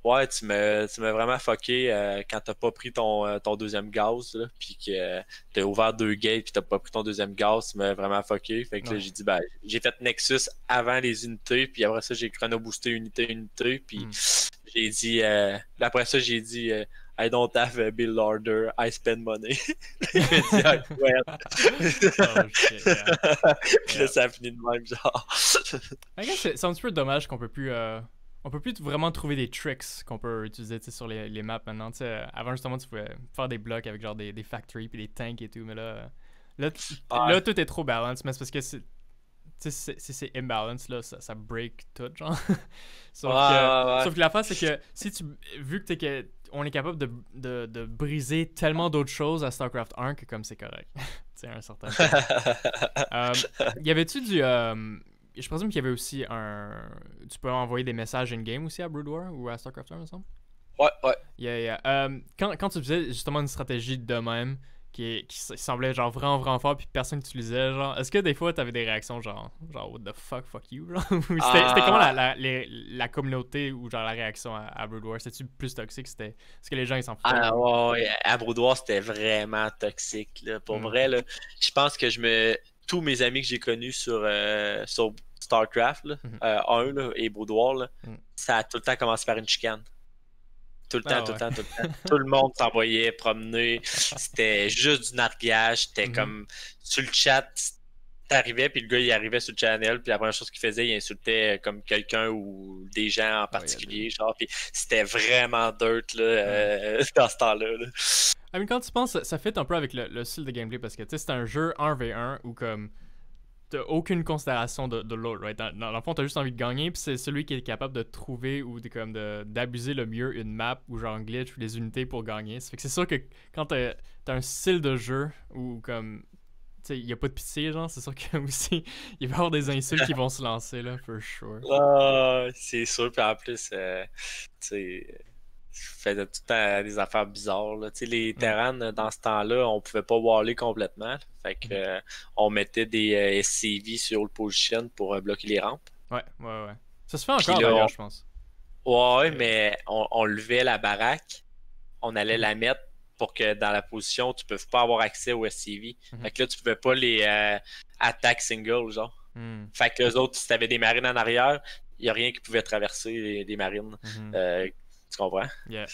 ouais, tu m'as vraiment fucké quand t'as pas pris ton deuxième gaz, là, puis que t'as ouvert 2 gates puis t'as pas pris ton deuxième gaz, tu m'as vraiment fucké. Fait que là, j'ai dit, ben, j'ai fait Nexus avant les unités, puis après ça, j'ai chrono-boosté unité, puis j'ai dit, après ça, j'ai dit, I don't have a build order, I spend money. Il m'a dit, ouais. Oh shit, yeah. Puis là, ça a fini de même, genre. I guess c'est un petit peu dommage qu'on peut plus vraiment trouver des tricks qu'on peut utiliser sur les maps maintenant. T'sais, avant justement tu pouvais faire des blocs avec genre des factories puis des tanks et tout, mais là tout est trop balance, mais c'est parce que c'est imbalance là, ça break tout genre. Sauf que la face c'est que vu que on est capable de briser tellement d'autres choses à StarCraft 1 que comme c'est correct. Tu sais, un certain point. Y avait-tu je présume qu'il y avait aussi tu peux envoyer des messages in-game aussi à Brood War ou à StarCraft 1, me semble? Ouais. Yeah. Quand tu faisais justement une stratégie de même qui semblait genre vraiment vraiment fort puis personne n'utilisait, genre, est-ce que des fois t'avais des réactions genre what the fuck you, genre? C'était comment la communauté ou genre la réaction à Brood War? C'était-tu plus toxique? Est-ce que les gens ils s'en foutaient? Ouais, à Brood War, c'était vraiment toxique, là. Pour vrai, là, je pense que tous mes amis que j'ai connus sur StarCraft, là, 1 là, et Brood War, là, ça a tout le temps commencé par une chicane. Tout le temps. Tout le monde s'envoyait promener. C'était juste du nargage. C'était comme sur le chat, t'arrivais, puis le gars, il arrivait sur le channel, puis la première chose qu'il faisait, il insultait comme quelqu'un ou des gens en particulier. Genre, puis c'était vraiment dirt là, dans ce temps-là. Là. I mean, quand tu penses, ça fit un peu avec le style de gameplay parce que c'est un jeu 1v1 où comme t'as aucune considération de l'autre, right? Dans le fond, t'as juste envie de gagner, puis c'est celui qui est capable de trouver ou d'abuser le mieux une map ou genre glitch ou des unités pour gagner. Ça fait que c'est sûr que quand t'as un style de jeu où comme tu sais, il n'y a pas de pitié, genre, c'est sûr que aussi il va y avoir des insultes qui vont se lancer, là, for sure. C'est sûr, puis en plus, tu sais, je faisais tout le temps des affaires bizarres. Là. Les Terran, dans ce temps-là, on pouvait pas waller complètement. Fait que on mettait des SCV sur le position pour bloquer les rampes. Ouais. Ça se fait encore d'ailleurs, je pense. Ouais, mais on levait la baraque, on allait la mettre pour que dans la position, tu ne peux pas avoir accès aux SCV. Fait que là, tu pouvais pas les attack single, genre. Fait que les autres, si tu avais des marines en arrière, il n'y a rien qui pouvait traverser les marines. Tu comprends? Yeah.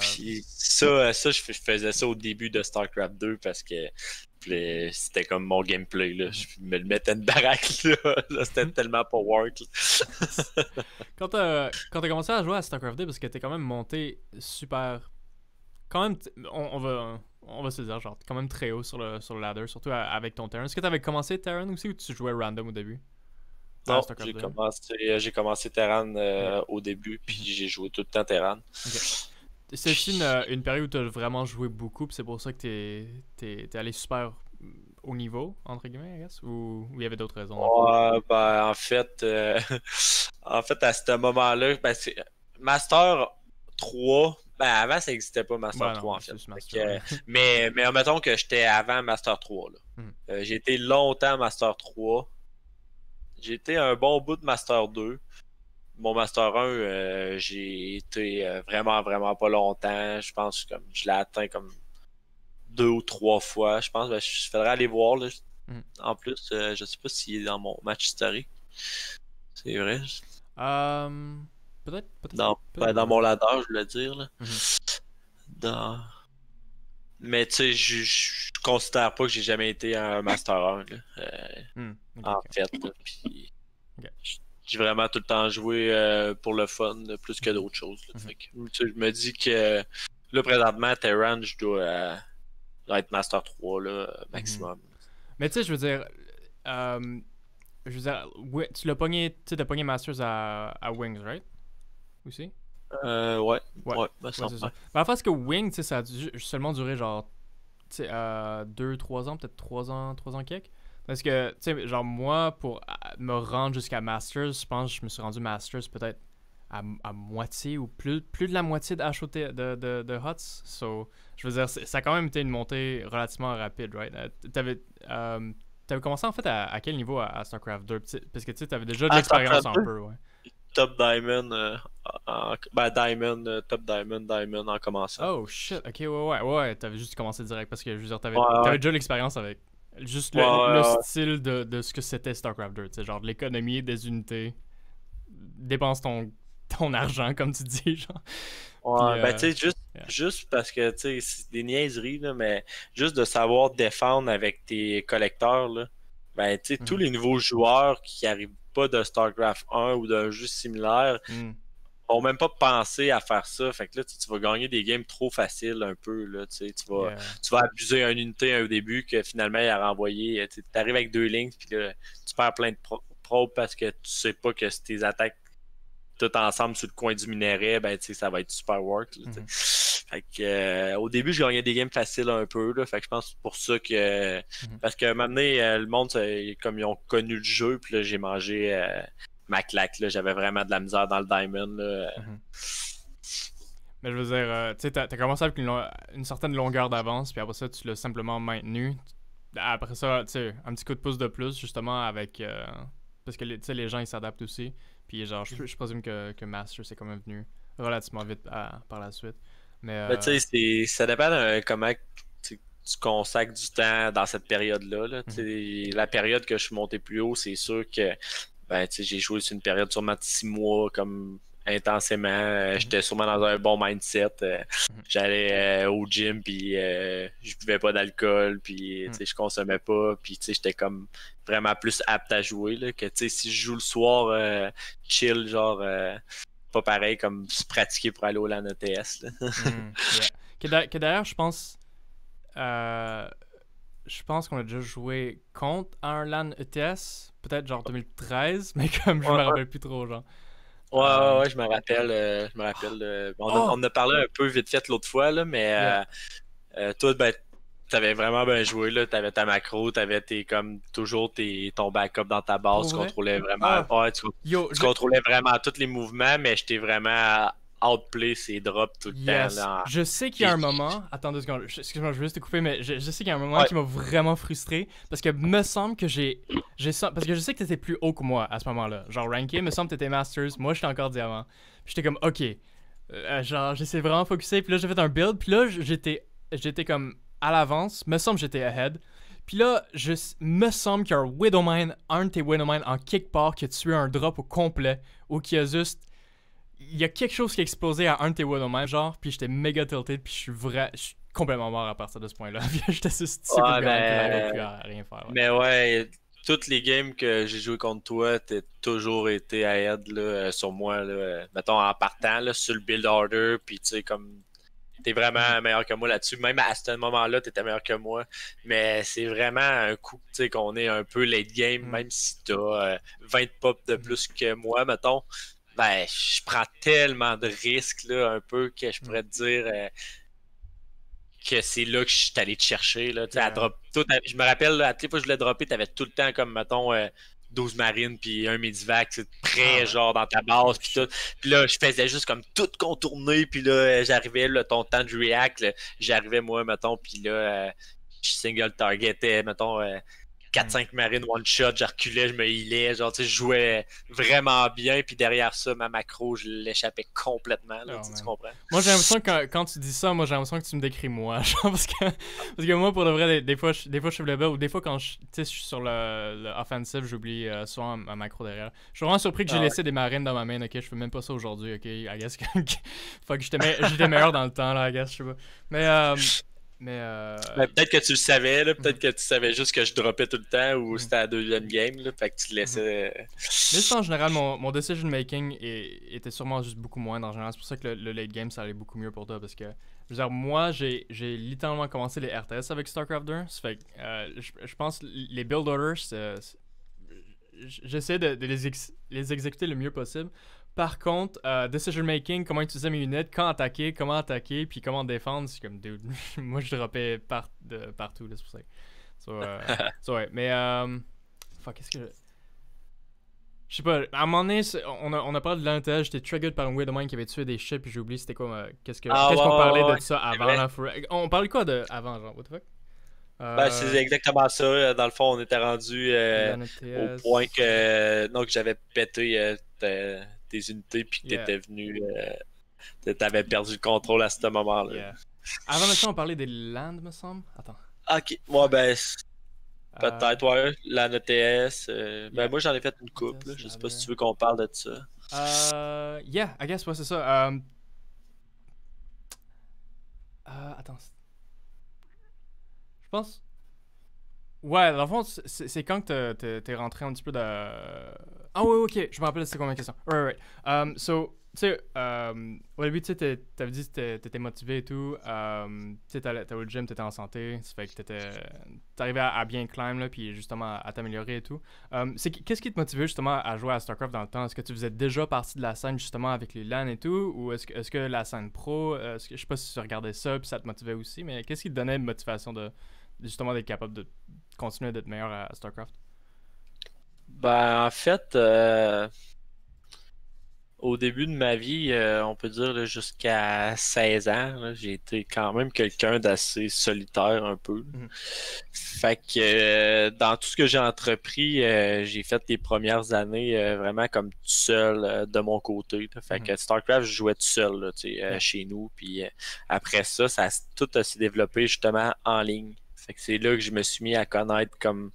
Puis ça, je faisais ça au début de StarCraft 2 parce que c'était comme mon gameplay. Là. Je me le mettais une baraque. Là, c'était tellement pas work. Quand t'as commencé à jouer à StarCraft 2, parce que t'es quand même monté super. Quand même, on va se dire, genre, quand même très haut sur le ladder, surtout avec ton Terran. Est-ce que t'avais commencé Terran aussi ou tu jouais random au début? Non, j'ai commencé Terran au début, puis j'ai joué tout le temps Terran. Okay. c'est aussi une période où tu as vraiment joué beaucoup, puis c'est pour ça que t'es allé super au niveau, entre guillemets, I guess, ou il y avait d'autres raisons? Ben, en fait, à ce moment-là, ben, Master 3, ben, avant, ça n'existait pas Master Ouais, 3, non, en fait. c'est Master, ouais. Mais admettons que j'étais avant Master 3, là. Mhm. J'ai été longtemps Master 3. J'ai été un bon bout de Master 2. Mon Master 1, j'ai été vraiment, vraiment pas longtemps. Je pense que je l'ai atteint comme 2 ou 3 fois. Je pense que je faudrait aller voir. Là. Mhm. En plus, je sais pas s'il est dans mon match historique. C'est vrai. Euh, peut-être, Dans ouais. mon ladder, je voulais dire. Là. Mhm. Dans... Mais tu sais, je considère pas que j'ai jamais été un Master 1. Là. Ok, En ok. fait. Là, puis Ok. j'ai vraiment tout le temps joué pour le fun, là, plus que d'autres choses. Là. Fait que, tu sais, je me dis que là, présentement, Terran, je dois être Master 3 là, Mhm. maximum. Mais tu sais, euh, je veux dire, tu l'as pogné, tu sais, t'as pogné Masters à Wings, right? Aussi? Ouais, Ouais, ouais, me ouais, semble. c'est ça. Ouais. Mais en fait, que Wing, tu sais, ça a seulement duré genre, tu sais, 2-3 ans, peut-être 3 ans quelques. Parce que, tu sais, genre, moi, pour me rendre jusqu'à Masters, je pense que je me suis rendu Masters peut-être à moitié ou plus de la moitié de HOT de HOTS. So, je veux dire, ça a quand même été une montée relativement rapide, right? T'avais commencé en fait à quel niveau à StarCraft 2? Parce que tu sais, t'avais déjà de Ah, l'expérience StarCraft un 2? peu, ouais. Top Diamond, ben Diamond, Top Diamond, Diamond en commençant. Oh shit, ok, ouais, t'avais juste commencé direct parce que je veux dire, Ouais, t'avais ouais. déjà l'expérience avec juste Ouais, le ouais, style de ce que c'était StarCraft 2, tu sais, genre de l'économie, des unités, dépense ton argent, comme tu dis, genre. Puis, ouais. Ben, tu sais, yeah. juste parce que, tu sais, c'est des niaiseries, là, mais juste de savoir défendre avec tes collecteurs, là, ben, tu sais, tous Mhm. les nouveaux joueurs qui arrivent pas de StarCraft 1 ou d'un jeu similaire Mm. ont même pas pensé à faire ça. Fait que là, tu vas gagner des games trop faciles un peu, là, tu sais, Yeah. tu vas abuser une unité au début que finalement, il a renvoyé. Tu arrives avec 2 lignes, puis là, tu perds plein de probes parce que tu sais pas que tes attaques tout ensemble sur le coin du minerai, ben tu sais, ça va être super work. Là, Mhm. fait que au début, je gagnais des games faciles un peu. Là, fait que je pense que c'est pour ça que. Mhm. Parce que maintenant, le monde, comme ils ont connu le jeu, puis là, j'ai mangé ma claque. Là, j'avais vraiment de la misère dans le Diamond. Là. Mhm. Mais je veux dire, tu sais, t'as commencé avec une certaine longueur d'avance, puis après ça, tu l'as simplement maintenu. Après ça, tu sais, un petit coup de pouce de plus, justement, avec. Parce que tu sais, les gens, ils s'adaptent aussi. Puis, genre, je présume que Master, c'est quand même venu relativement vite par la suite. Mais. Mais tu sais, ça dépend de comment tu consacres du temps dans cette période-là. Là. Mhm. La période que je suis monté plus haut, c'est sûr que ben, j'ai joué sur une période sûrement de 6 mois comme intensément. Mhm. J'étais sûrement dans un bon mindset. Mhm. J'allais au gym, puis je buvais pas d'alcool, puis Mhm. je consommais pas, puis j'étais comme vraiment plus apte à jouer. Là, que si je joue le soir, chill, genre pas pareil comme se pratiquer pour aller au LAN ETS. Là. Yeah. Que d'ailleurs, euh, je pense qu'on a déjà joué contre un LAN ETS, peut-être genre 2013, mais comme je me Ouais, rappelle plus trop, genre. ouais, Euh, ouais, je me rappelle. Je me rappelle on Oh! en a parlé un peu vite fait l'autre fois, là, mais Yeah. toi, ben, t'avais vraiment bien joué, là. T'avais ta macro, t'avais comme toujours ton backup dans ta base. Pour Tu vrai? contrôlais vraiment. Ah! Ouais, Yo, tu contrôlais vraiment tous les mouvements, mais j'étais vraiment outplay ses drops tout le temps. Yes. Là. Je sais qu'il y a un moment. Attends 2 secondes. Excuse-moi, je vais juste te couper, mais je sais qu'il y a un moment Ouais, qui m'a vraiment frustré. Parce que me semble que parce que je sais que t'étais plus haut que moi à ce moment-là. Genre, ranké, me semble que t'étais Masters. Moi, j'étais encore Diamant. Puis j'étais comme, ok. Genre, j'essaie vraiment de focuser. Puis là, j'ai fait un build. Puis là, j'étais comme à l'avance. Me semble que j'étais ahead. Puis là, me semble qu'il y a un Widowmine, un de tes Widowmine en kick part qui a tué un drop au complet. Ou qui a juste. Il y a quelque chose qui a explosé à un de tes Widowmine, genre. Puis j'étais méga tilted. Puis je suis complètement mort à partir de ce point-là. Puis j'étais super ouais, behind. Puis j'arrivais plus à rien faire. Ouais. mais ouais, toutes les games que j'ai joué contre toi, t'as toujours été ahead là, sur moi. Là, mettons en partant là, sur le build order, puis tu sais, comme t'es Mhm. vraiment meilleur que moi là-dessus. Même à ce moment-là, t'étais meilleur que moi. Mais c'est vraiment un coup tu sais, qu'on est un peu late game, Mhm. même si t'as 20 pop de Mhm. plus que moi, mettons. Ben, je prends tellement de risques, là, un peu, que je pourrais te dire que c'est là que je suis allé te chercher, là. Tu sais, je me rappelle, là, à toutes les fois que je voulais dropper, t'avais tout le temps, comme, mettons, 12 marines, puis un Medivac, prêt, genre, dans ta base, puis tout. Puis là, je faisais juste comme tout contourner, puis là, j'arrivais, là, ton temps de react, là, j'arrivais, moi, mettons, puis là, je single targetais, mettons, 4-5 marines one shot, je reculais, je me healais, genre, tu sais, je jouais vraiment bien, puis derrière ça, ma macro, je l'échappais complètement, là, tu comprends? Moi, j'ai l'impression que quand tu dis ça, moi, j'ai l'impression que tu me décris moi, genre, parce que moi, pour de vrai, des fois, je suis level, ou des fois, quand je suis sur le offensive, j'oublie souvent ma macro derrière. Je suis vraiment surpris que j'ai laissé des marines dans ma main, ok, je fais même pas ça aujourd'hui, ok, I guess que, fuck, j'étais meilleur dans le temps, là, I guess, je sais pas. Mais ben, peut-être que tu le savais, là, peut-être que tu savais juste que je droppais tout le temps ou c'était la deuxième game, là, fait que tu te laissais. Mais juste en général, mon decision making était sûrement juste beaucoup moindre en général. C'est pour ça que le late game ça allait beaucoup mieux pour toi parce que je veux dire, moi j'ai littéralement commencé les RTS avec StarCraft 2. Ça fait que je pense les build orders, j'essaie de les exécuter le mieux possible. Par contre, decision making, comment utiliser mes unités, quand attaquer, comment attaquer, puis comment défendre, c'est comme, dude, moi je droppais partout, là, c'est pour ça. So, ouais, mais, fuck, qu'est-ce que je sais pas, à un moment donné, on a parlé de l'intérêt, j'étais triggered par un weird mind qui avait tué des ships, puis j'ai oublié c'était quoi, qu'est-ce qu'on parlait de ça avant, là, on parlait quoi de avant, genre, what the fuck? Ben, c'est exactement ça. Dans le fond, on était rendu au point que, donc, j'avais pété tes unités puis que t'étais venu. T'avais perdu le contrôle à ce moment-là. Yeah. Avant de ça, on parlait des lands, me semble. Attends. Ok, moi, ben, peut-être, ouais. La ETS. Ben, moi, j'en ai fait une couple. Je sais pas si tu veux qu'on parle de ça. Yeah, I guess, ouais, c'est ça. Attends. Je pense. Ouais, dans le fond, c'est quand que t'es rentré un petit peu de. Ah, ouais, ok, je me rappelle c'était combien de questions. Right. So, tu sais, au début, tu sais, t'avais dit que t'étais motivé et tout. Tu sais, t'allais au gym, t'étais en santé. Ça fait que t'arrivais à bien climb, là, puis justement à t'améliorer et tout. Qu'est-ce qui te motivait justement à jouer à StarCraft dans le temps? Est-ce que tu faisais déjà partie de la scène justement avec les LAN et tout? Ou est-ce que la scène pro, je sais pas si tu regardais ça, puis ça te motivait aussi, mais qu'est-ce qui te donnait une motivation de justement d'être capable de continuer d'être meilleur à StarCraft? Ben, en fait, au début de ma vie, on peut dire là, jusqu'à 16 ans, là, j'ai été quand même quelqu'un d'assez solitaire un peu. Fait que dans tout ce que j'ai entrepris, j'ai fait les premières années vraiment comme tout seul de mon côté. Fait que StarCraft, je jouais tout seul là, chez nous. Puis après ça, tout s'est développé justement en ligne. Fait que c'est là que je me suis mis à connaître comme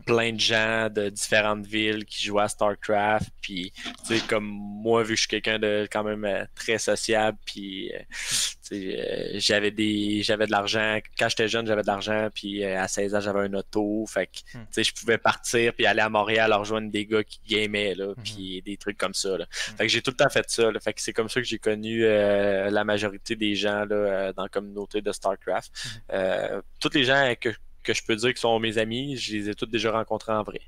plein de gens de différentes villes qui jouaient à StarCraft. Puis, tu sais, comme moi, vu que je suis quelqu'un de quand même très sociable, puis, j'avais de l'argent. Quand j'étais jeune, j'avais de l'argent, puis à 16 ans, j'avais un auto. Fait que, tu sais, je pouvais partir puis aller à Montréal rejoindre des gars qui gamaient, là, puis des trucs comme ça, là. Fait que j'ai tout le temps fait ça, là. Fait que c'est comme ça que j'ai connu la majorité des gens, là, dans la communauté de StarCraft. Tous les gens que je peux dire qui sont mes amis, je les ai tous déjà rencontrés en vrai.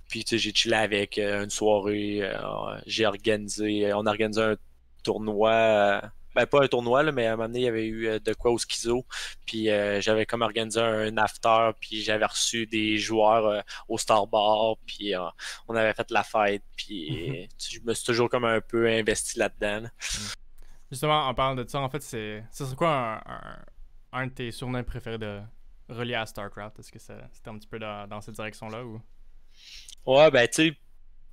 Puis, tu sais, j'ai chillé avec une soirée, on a organisé un tournoi, ben pas un tournoi, là, mais à un moment donné, il y avait eu de quoi au Schizo, puis j'avais comme organisé un after, puis j'avais reçu des joueurs au Star Bar, puis on avait fait la fête, puis je me suis toujours comme un peu investi là-dedans. Là. Justement, en parlant de ça, en fait, c'est quoi un de tes souvenirs préférés relié à StarCraft? Est-ce que c'était un petit peu dans cette direction-là ou? Ouais, ben tu sais,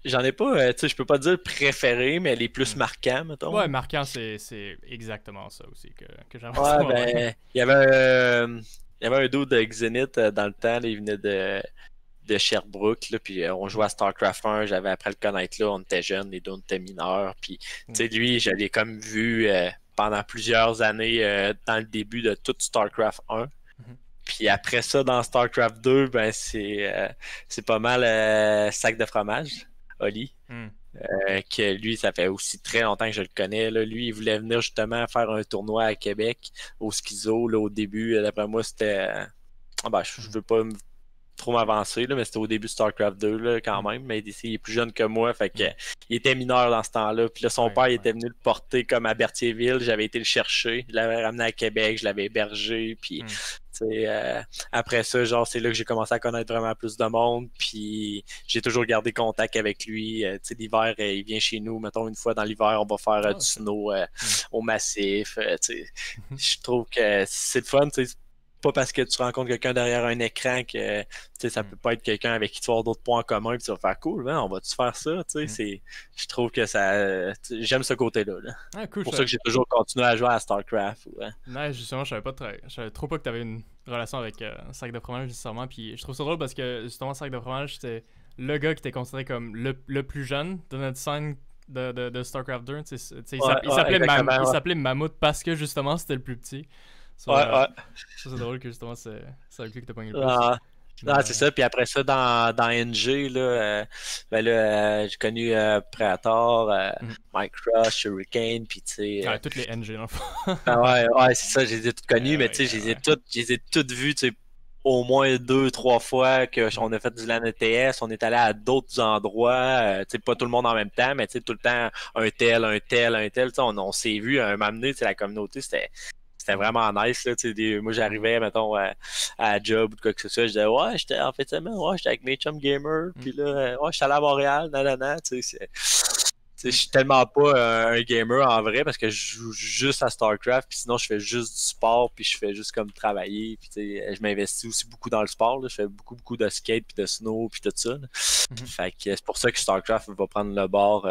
j'en ai pas, tu sais, je peux pas dire préféré, mais les plus marquants, mettons. Ouais, marquant, c'est exactement ça aussi que j'aimerais savoir. Ouais, ben, il y avait un dude de Xenith dans le temps, là, il venait de Sherbrooke, là, puis on jouait à StarCraft 1, j'avais appris à le connaître là, on était jeunes, les deux on était mineurs, puis tu sais, lui, je l'ai comme vu pendant plusieurs années dans le début de tout StarCraft 1. Puis après ça, dans StarCraft 2, ben c'est pas mal Sac de fromage, Oli. Que lui, ça fait aussi très longtemps que je le connais. Là. Lui, il voulait venir justement faire un tournoi à Québec, au Schizo, là, au début. D'après moi, c'était. Ben, je veux pas trop m'avancer, là, mais c'était au début de StarCraft 2 là, quand même. Mais il est plus jeune que moi, fait que il était mineur dans ce temps-là. Puis là, son Ouais, père, il ouais. était venu le porter comme à Berthierville. J'avais été le chercher. Je l'avais ramené à Québec. Je l'avais hébergé. Puis, Hmm. tu sais, après ça, genre, c'est là que j'ai commencé à connaître vraiment plus de monde. Puis, j'ai toujours gardé contact avec lui. Tu sais, l'hiver, il vient chez nous. Mettons, une fois dans l'hiver, on va faire Ah, du shit. snow Hmm. au massif. Tu sais, Mhm. je trouve que c'est le fun. Tu sais, pas parce que tu rencontres quelqu'un derrière un écran que tu sais, ça Hmm. peut pas être quelqu'un avec qui tu vas avoir d'autres points en commun et tu vas faire cool, hein, on va-tu faire ça? Tu sais, Hmm. je trouve que ça. J'aime ce côté-là. Là. Ah, cool, C'est pour ça que j'ai toujours continué à jouer à StarCraft. Ouais. nice, justement, je savais trop pas que t'avais une relation avec Sac de fromage, nécessairement. Puis je trouve ça drôle parce que, justement, Sac de fromage, c'était le gars qui était considéré comme le plus jeune de notre scène de StarCraft 2. Tu sais, Ouais, ouais, il exactement. Ouais, s'appelait Mammouth parce que, justement, c'était le plus petit. So, ouais. Ouais. ça, c'est drôle que, justement, c'est avec lui que t'as pogné le plus. Ah, ah, c'est Mais, ça. Puis après ça, dans NG, là, ben là, j'ai connu Predator, mhm. Mike Rush, Hurricane, puis tu sais. Ouais, toutes les NG, dans le fond. Ah ouais, ouais, c'est ça, je les ai toutes connues, mais tu sais, Ouais. je les ai toutes vues, tu sais, au moins 2, 3 fois Mhm. on a fait du LAN ETS, on est allé à d'autres endroits, tu sais, pas tout le monde en même temps, mais tu sais, tout le temps, un tel, tu sais, on s'est vu, un moment donné, tu sais, la communauté, c'était Mhm. vraiment nice, là, tu sais, moi Mhm. j'arrivais, mettons, à la job ou de quoi que ce soit, je disais, ouais, j'étais en fait semaine, ouais, j'étais avec mes chum gamers, Mhm. puis là, ouais, j'étais allé à Montréal, nanana, tu sais, je Mhm. suis tellement pas un gamer en vrai parce que je joue juste à StarCraft, puis sinon je fais juste du sport, puis je fais juste comme travailler, puis je m'investis aussi beaucoup dans le sport, là. Je fais beaucoup de skate, puis de snow, puis tout ça. Là. Mhm. Fait que c'est pour ça que StarCraft va prendre le bord,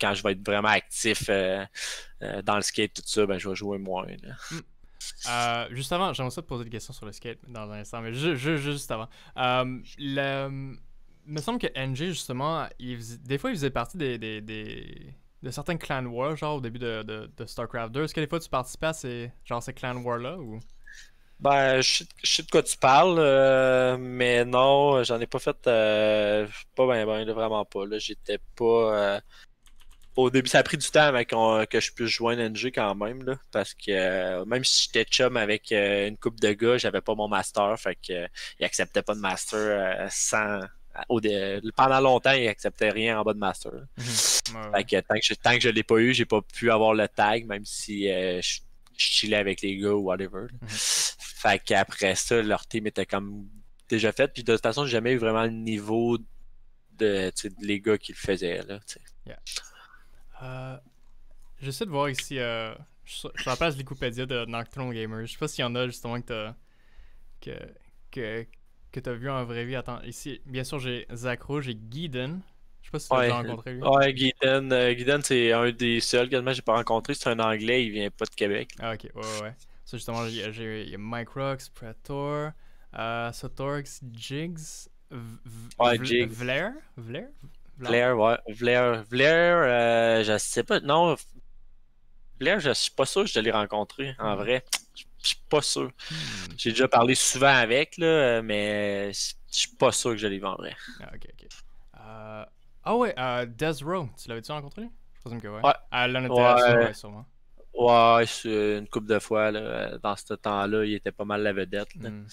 quand je vais être vraiment actif dans le skate, tout ça, ben je vais jouer moins. Là. Mhm. Juste avant, j'aimerais ça te poser des questions sur le skate dans un instant, mais juste avant. Il me semble que NG, justement, des fois, il faisait partie de certains clan wars, genre au début de StarCraft 2. Est-ce que des fois tu participais à ces clan wars-là ou... Ben, je sais de quoi tu parles, mais non, j'en ai pas fait, pas ben, là, vraiment pas. Là, j'étais pas. Au début, ça a pris du temps avant que je puisse joindre NG quand même, là, parce que même si j'étais chum avec une couple de gars, j'avais pas mon master, fait que ils acceptaient pas de master sans. Pendant longtemps, ils acceptaient rien en bas de master. Là. Mhm. Ouais, Fait ouais. que tant que je l'ai pas eu, j'ai pas pu avoir le tag, même si je chillais avec les gars ou whatever. Là. Mhm. Fait qu'après ça, leur team était comme déjà fait. Puis de toute façon, j'ai jamais eu vraiment le niveau de les gars qui le faisaient. Là, tu sais. Yeah. Euh, J'essaie de voir ici, je suis à la page Wikipédia de Nocturnal Gamer. Je sais pas s'il y en a justement que, que, que t'as vu en vraie vie. Attends, ici, bien sûr, j'ai Zachro, j'ai Guiden. Je sais pas si tu l'as déjà Ouais, rencontré lui. ouais, Guiden, c'est un des seuls que j'ai pas rencontré. C'est un Anglais, il vient pas de Québec. Ah, ok, ouais. Ça, justement, il y a Mike Rocks, Predator, Sotorx, Jigs, Ouais, Jig. Vlaire? Vlaire? Vlaire? Blair, ouais. Blair, je sais pas. Non, Blair, je suis pas sûr que je l'ai rencontré, en Hmm. vrai. Je suis pas sûr. Hmm. J'ai déjà parlé souvent avec, là, mais je suis pas sûr que je l'ai vu en vrai. Ah, ok. Ah ouais, Desro, tu l'avais-tu rencontré lui? Je présume que ouais. Ouais, À l'annotation, ouais, ouais, sûrement. ouais, c'est une couple de fois, là, dans ce temps-là, il était pas mal la vedette, là. Hmm.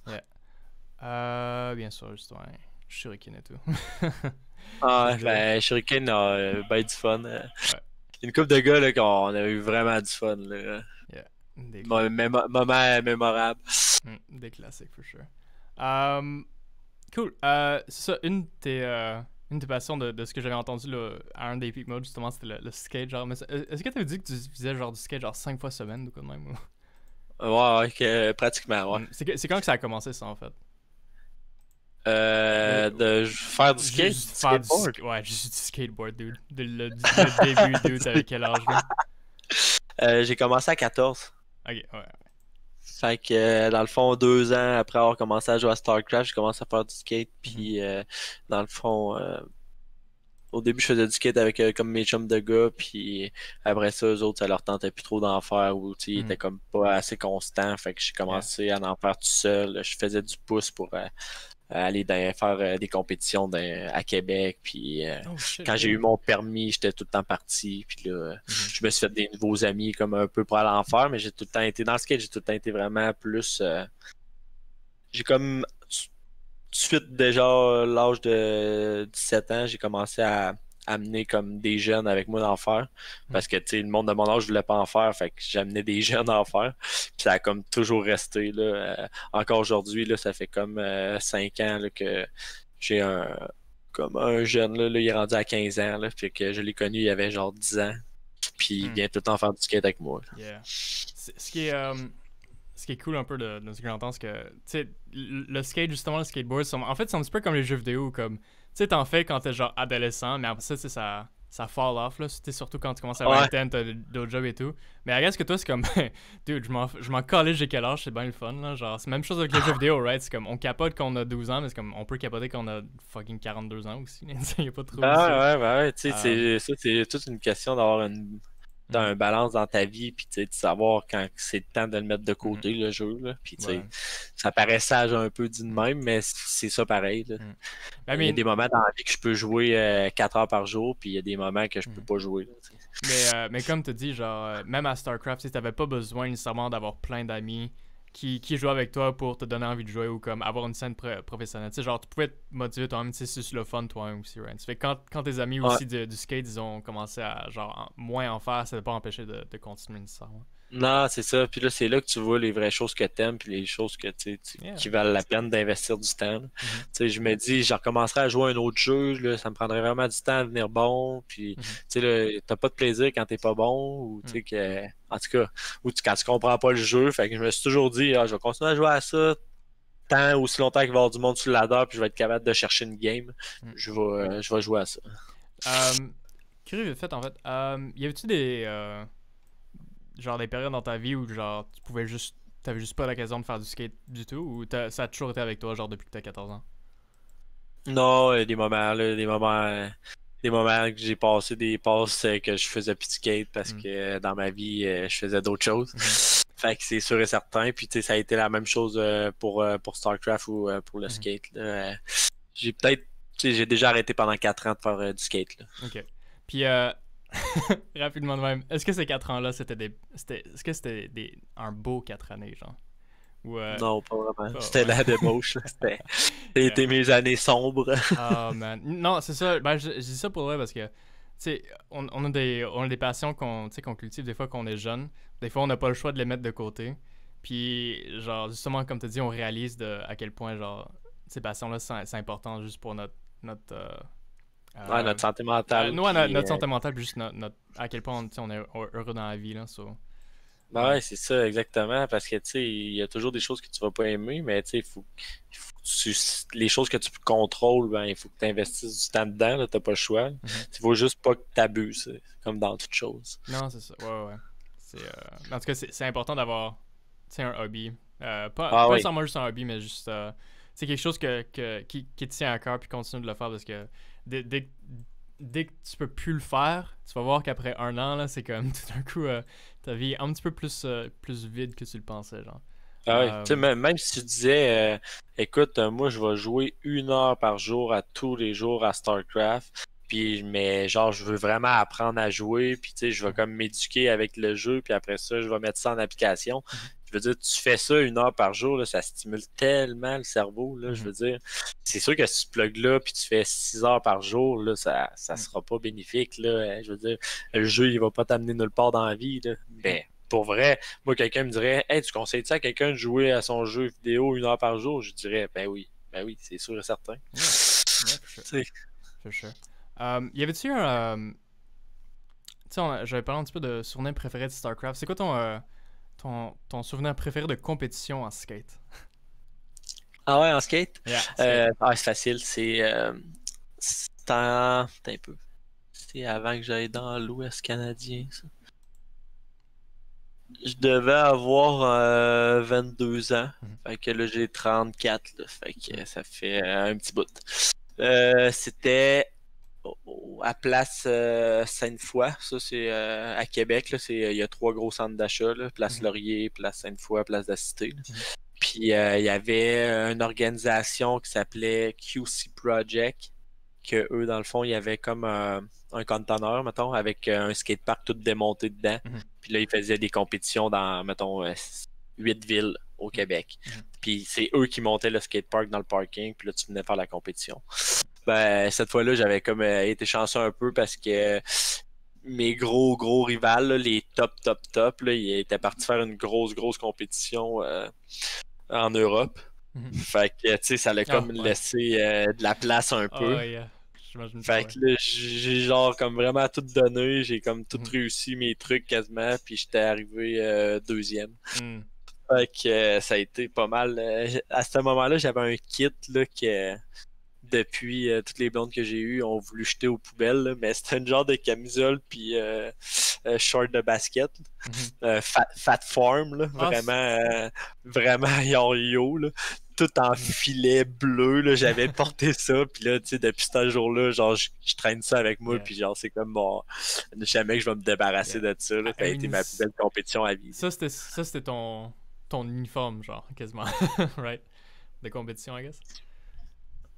Yeah. Bien sûr, justement, ouais. Shuriken et tout. Ça, Ah, c'est drôle. ben, Shuriken a ben du fun. Ouais, Une couple de gars, là, qu'on a eu vraiment du fun, là. yeah. Des, cla- Moment mémorable. des classiques, for sure. Cool. C'est ça, une de tes passions de ce que j'avais entendu là, à un des peak modes, justement, c'était le skate. Genre, mais est-ce que t'avais dit que tu faisais genre du skate genre 5 fois semaine ou quoi de même? Ou... Ouais, ouais, pratiquement, ouais. C'est quand que ça a commencé, ça, en fait? De faire du skate, Juste du faire du skateboard. ouais, juste du skateboard, dude. Le début, dude, t'avais quel âge, là? J'ai commencé à 14. Ok, ouais. Fait que dans le fond, 2 ans après avoir commencé à jouer à StarCraft, j'ai commencé à faire du skate. Mhm. Puis dans le fond, au début, je faisais du skate avec comme mes chums de gars. Puis après ça, eux autres, ça leur tentait plus trop d'en faire ou ils Mhm. étaient comme pas assez constants. Fait que j'ai Yeah. commencé à en faire tout seul. Je faisais du pouce pour aller faire des compétitions à Québec. Puis Oh shit, quand ok, j'ai eu ouais. mon permis, j'étais tout le temps parti. Puis là, Mhm. je me suis fait des nouveaux amis comme un peu pour aller en faire, mais j'ai tout le temps été dans le skate, j'ai tout le temps été vraiment plus. J'ai comme tout de suite déjà l'âge de 17 ans, j'ai commencé amener comme des jeunes avec moi d'en faire. Parce que, tu sais, le monde de mon âge voulait pas en faire, fait que j'amenais des jeunes à en faire. Puis ça a comme toujours resté, là. Encore aujourd'hui, là, ça fait comme 5 ans là, que j'ai comme un jeune, là, il est rendu à 15 ans, là, puis que je l'ai connu, il avait genre 10 ans. Puis il vient tout le temps faire du skate avec moi. Yeah. Ce qui est cool un peu de ce que j'entends, c'est que, tu sais, le skate, justement, le skateboard, en fait, c'est un petit peu comme les jeux vidéo, comme, tu sais, t'en fais quand t'es genre adolescent, mais après ça, tu sais, ça fall off, là, surtout quand tu commences à 20 ans, t'as d'autres jobs et tout. Mais I guess que toi, c'est comme, dude, je m'en calais, j'ai quel âge, c'est bien le fun, là, genre, c'est la même chose avec les jeux vidéo, right? C'est comme, on capote quand on a 12 ans, mais c'est comme, on peut capoter quand on a fucking 42 ans aussi, il y a pas trop ouais, tu sais, c'est toute une question d'avoir un balance dans ta vie, puis de savoir quand c'est le temps de le mettre de côté, le jeu, là. Puis, ça paraît sage un peu dit de même, mais c'est ça pareil, là. Il y a des moments dans la vie que je peux jouer 4 heures par jour, puis il y a des moments que je peux pas jouer, là, mais comme tu dis, genre, même à StarCraft, tu n'avais pas besoin nécessairement d'avoir plein d'amis qui jouent avec toi pour te donner envie de jouer ou comme avoir une scène professionnelle. Tu sais, genre, tu pouvais te motiver toi-même, tu sais, c'est sur le fun toi-même aussi, right? Ça fait que quand tes amis aussi du skate, ils ont commencé à, genre, moins en faire, ça ne t'a pas empêché de continuer nécessairement. Non, c'est ça. Puis là, c'est là que tu vois les vraies choses que t'aimes, puis les choses que qui valent la peine d'investir du temps. Tu sais, je me dis, je recommencerai à jouer un autre jeu, là, ça me prendrait vraiment du temps à devenir bon. Puis, tu sais, là, t'as pas de plaisir quand t'es pas bon, ou tu sais que, en tout cas, ou quand tu comprends pas le jeu. Fait que je me suis toujours dit, je vais continuer à jouer à ça tant aussi longtemps qu'il va y avoir du monde sur le ladder, puis je vais être capable de chercher une game. Je vais jouer à ça. Curieux vite fait, en fait. Y avait-tu des genre des périodes dans ta vie où genre t'avais juste pas l'occasion de faire du skate du tout, ou ça a toujours été avec toi genre depuis que t'as 14 ans? Non, il y a des moments, là, des moments que j'ai passé des passes que je faisais plus de skate parce que dans ma vie, je faisais d'autres choses. Fait que c'est sûr et certain. Puis tu sais, ça a été la même chose pour StarCraft ou pour le skate, là. J'ai déjà arrêté pendant 4 ans de faire du skate, là. Ok. Puis rapidement de même, est-ce que ces 4 ans-là, est-ce que c'était un beau 4 années, genre? Ou, non, pas vraiment. C'était la débauche. C'était mes années sombres. Oh man. Non, c'est ça. Ben, je dis ça pour vrai parce que, tu sais, on a des passions qu'on cultive des fois qu'on est jeune. Des fois, on n'a pas le choix de les mettre de côté. Puis, genre, justement, comme tu as dit, on réalise à quel point, genre, ces passions-là, c'est important juste pour notre santé mentale. Notre santé mentale, puis juste à quel point on est heureux dans la vie, là. Ouais, c'est ça, exactement. Parce que, tu sais, il y a toujours des choses que tu vas pas aimer, mais, tu sais, les choses que tu contrôles, ben, il faut que tu investisses du temps dedans, là, t'as pas le choix. Il faut juste pas que tu abuses, comme dans toute chose. Non, c'est ça. Ouais. En tout cas, c'est important d'avoir, tu sais, un hobby. Pas nécessairement juste un hobby, mais juste, c'est quelque chose qui te tient à cœur, puis continue de le faire parce que dès que tu peux plus le faire, tu vas voir qu'après 1 an, là, c'est comme tout d'un coup, ta vie est un petit peu plus vide que tu le pensais, genre. Ah oui, tu sais, même si tu disais, écoute, moi, je vais jouer 1 heure par jour à tous les jours à StarCraft, mais genre, je veux vraiment apprendre à jouer, puis tu sais, je vais comme m'éduquer avec le jeu, puis après ça, je vais mettre ça en application. Je veux dire, tu fais ça 1 heure par jour, là, ça stimule tellement le cerveau, là, je veux dire. C'est sûr que si tu plugues là, puis tu fais 6 heures par jour, là, ça sera pas bénéfique, là. Je veux dire, le jeu, il va pas t'amener nulle part dans la vie, là. Mais pour vrai, moi, quelqu'un me dirait, hey, tu conseilles-tu à quelqu'un de jouer à son jeu vidéo 1 heure par jour? Je dirais, ben oui, c'est sûr et certain. For sure. Y avait-tu un. Tu sais, j'avais parlé un petit peu de souvenir préféré de StarCraft. C'est quoi ton souvenir préféré de compétition en skate? Ah ouais, en skate? Yeah, c'est facile. C'est un peu. C'est avant que j'aille dans l'Ouest canadien, ça. Je devais avoir 22 ans. Fait que là, j'ai 34. Là, fait que ça fait un petit bout. C'était à Place Sainte-Foy. Ça, c'est à Québec. Il y a 3 gros centres d'achat. Place Laurier, Place Sainte-Foy, Place de la Cité. Puis il y avait une organisation qui s'appelait QC Project. Que eux, dans le fond, il y avait comme un conteneur, mettons, avec un skatepark tout démonté dedans. Puis là, ils faisaient des compétitions dans, mettons, 8 villes au Québec. Puis c'est eux qui montaient le skatepark dans le parking, puis là, tu venais faire la compétition. Ben, cette fois-là, j'avais comme été chanceux un peu parce que mes gros rivales, là, les top, là, ils étaient partis faire une grosse compétition en Europe. Mhm. Fait que, tu sais, ça l'a Ah, comme ouais. laissé de la place un Oh, peu. yeah. J'imagine pas, Fait ouais. que là, j'ai genre comme vraiment tout donné, j'ai comme tout Mhm. réussi mes trucs quasiment, puis j'étais arrivé deuxième. Mm. Fait que ça a été pas mal. À ce moment-là, j'avais un kit là, que depuis toutes les blondes que j'ai eues ont voulu jeter aux poubelles, là, mais c'était un genre de camisole puis short de basket. Mhm. Fat Farm, là, Ah, vraiment yo-yo, là, tout en mhm. filet bleu, là, j'avais porté ça, puis là, tu sais, depuis ce jour-là, genre, je traîne ça avec moi, Yeah, puis genre, c'est comme bon, jamais que je vais me débarrasser yeah. de ça, là, ça I a été mean, ma plus belle compétition à vie. ça, c'était ton uniforme, genre, quasiment. Right? De compétition, I guess.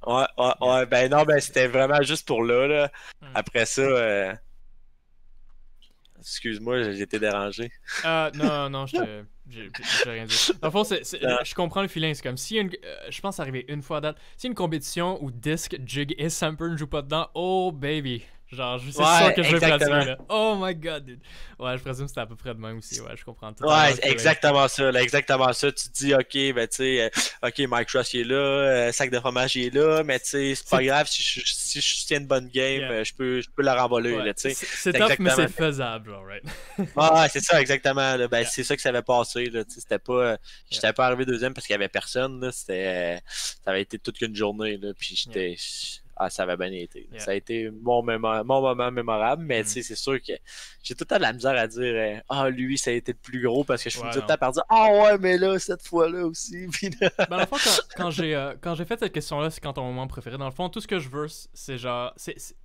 Yeah. Ben non, ben c'était vraiment juste pour là. Mm. Après ça, excuse-moi, j'ai été dérangé. Non, non, j'ai rien dit. Dans le fond, Non. je comprends le feeling. C'est comme si je pense arriver une fois à date. Si une compétition où Disc, Jig et Samper ne jouent pas dedans, oh baby. Genre, c'est sûr Ouais, que je vais exactement. pratiquer là. Oh my god, dude. Ouais, je présume que c'était à peu près de même aussi. Ouais, je comprends totalement Ouais, le feeling. exactement ça, là, exactement ça. Tu te dis, ok, ben tu sais, ok, Mike Ross il est là, sac de fromage il est là, mais tu sais, c'est pas C'est. grave si je tiens une bonne game, Yeah. je peux la renvoler, Ouais. là, tu sais. C'est C'est tough, mais c'est exactement. faisable, genre, right? Ouais, c'est ça, exactement. Là. Ben, Yeah. c'est ça que ça avait passé, là. Tu sais, c'était pas. Yeah. J'étais pas arrivé deuxième parce qu'il y avait personne, là. Ça avait été toute qu'une journée, là. Puis Yeah. ça avait bien été. Yeah. Ça a été mon moment mémorable, mais tu Mm. sais, c'est sûr que j'ai tout le temps de la misère à dire lui, ça a été le plus gros parce que je finis Ouais, tout le non. temps par dire ouais, mais là, cette fois-là aussi. Puis là, Ben, dans le fond, quand j'ai fait cette question-là, c'est quand ton moment préféré. Dans le fond, tout ce que je veux, c'est genre.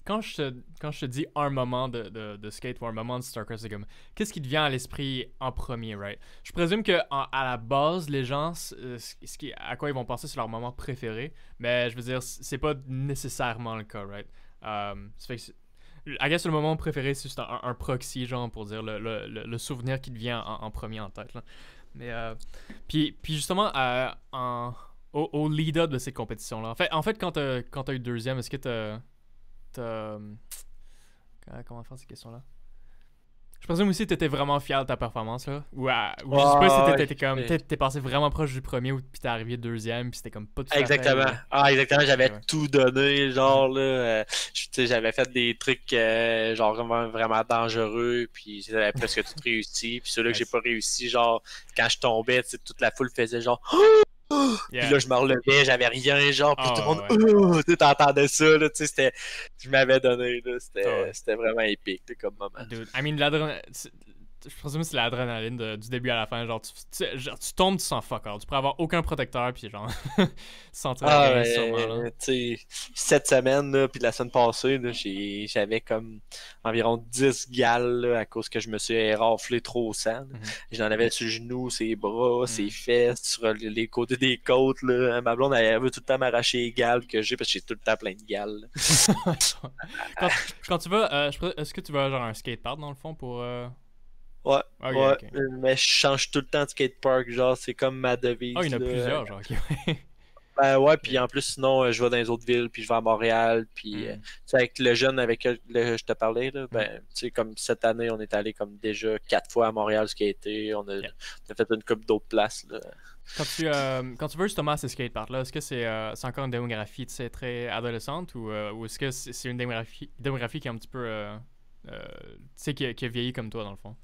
Quand je te dis un moment de skate ou un moment de StarCraft, c'est comme. Qu'est-ce qui te vient à l'esprit en premier, right? Je présume que à la base, les gens, à quoi ils vont penser, c'est leur moment préféré. Mais je veux dire, c'est pas nécessairement le cas, right? Ça fait que. I guess le moment préféré, c'est juste un proxy, genre, pour dire le souvenir qui te vient en premier en tête, là. Mais puis justement au lead-up de ces compétitions là. En fait quand t'as eu deuxième, est-ce que t'as comment faire ces questions là? Je présume aussi que t'étais vraiment fier de ta performance là ou je sais pas si t'étais comme ouais. t'es passé vraiment proche du premier ou puis t'es arrivé deuxième puis c'était comme pas tout à fait Exactement. ou Exactement. ok, J'avais ouais. tout donné, Mhm. genre, là. Tu sais, j'avais fait des trucs, genre, vraiment dangereux, puis j'avais presque tout réussi. Puis ceux-là que j'ai Nice. pas réussi, genre, quand je tombais, tu sais, toute la foule faisait genre, puis Yeah. là, je me relevais, j'avais rien, genre, puis tout le Oh monde, ouais. tu sais, t'entendais ça, là, tu sais, je m'avais donné, là, Oh ouais. c'était vraiment épique, là, comme moment. Dude, I mean, je présume que c'est l'adrénaline du début à la fin. Genre, genre, tu tombes, tu sens fuck all. Tu pourrais avoir aucun protecteur, puis genre, sentir rien, sûrement, là. Tu sais, cette semaine, là, puis la semaine passée, là, j'avais comme environ 10 gales, là, à cause que je me suis raflé trop au sang, là. Mhm. J'en avais sur les genoux, ses bras, ses Mhm. fesses, sur les côtés des côtes, là. Ma blonde, elle veut tout le temps m'arracher les gales que j'ai, parce que j'ai tout le temps plein de gales, là. quand, quand tu vas, est-ce que tu vas genre un skatepark dans le fond pour. Ouais, Ok, ouais, ok. mais je change tout le temps de skatepark, genre, c'est comme ma Oh, il y devise, en a là. plusieurs, genre, ok, ouais. Ben ouais, puis Yeah. en plus, sinon, je vais dans les autres villes, puis je vais à Montréal, puis tu Mhm. sais, avec le jeune avec qui je te parlais, là, Mhm. ben, tu sais, comme cette année, on est allé comme déjà 4 fois à Montréal, ce qui a été, Yeah. on a fait une coupe d'autres places, là. Quand tu vas justement à ces skateparks-là, est-ce que c'est encore une démographie, tu sais, très adolescente ou est-ce que c'est une démographie qui est un petit peu. Tu sais, qui a vieilli comme toi, dans le fond?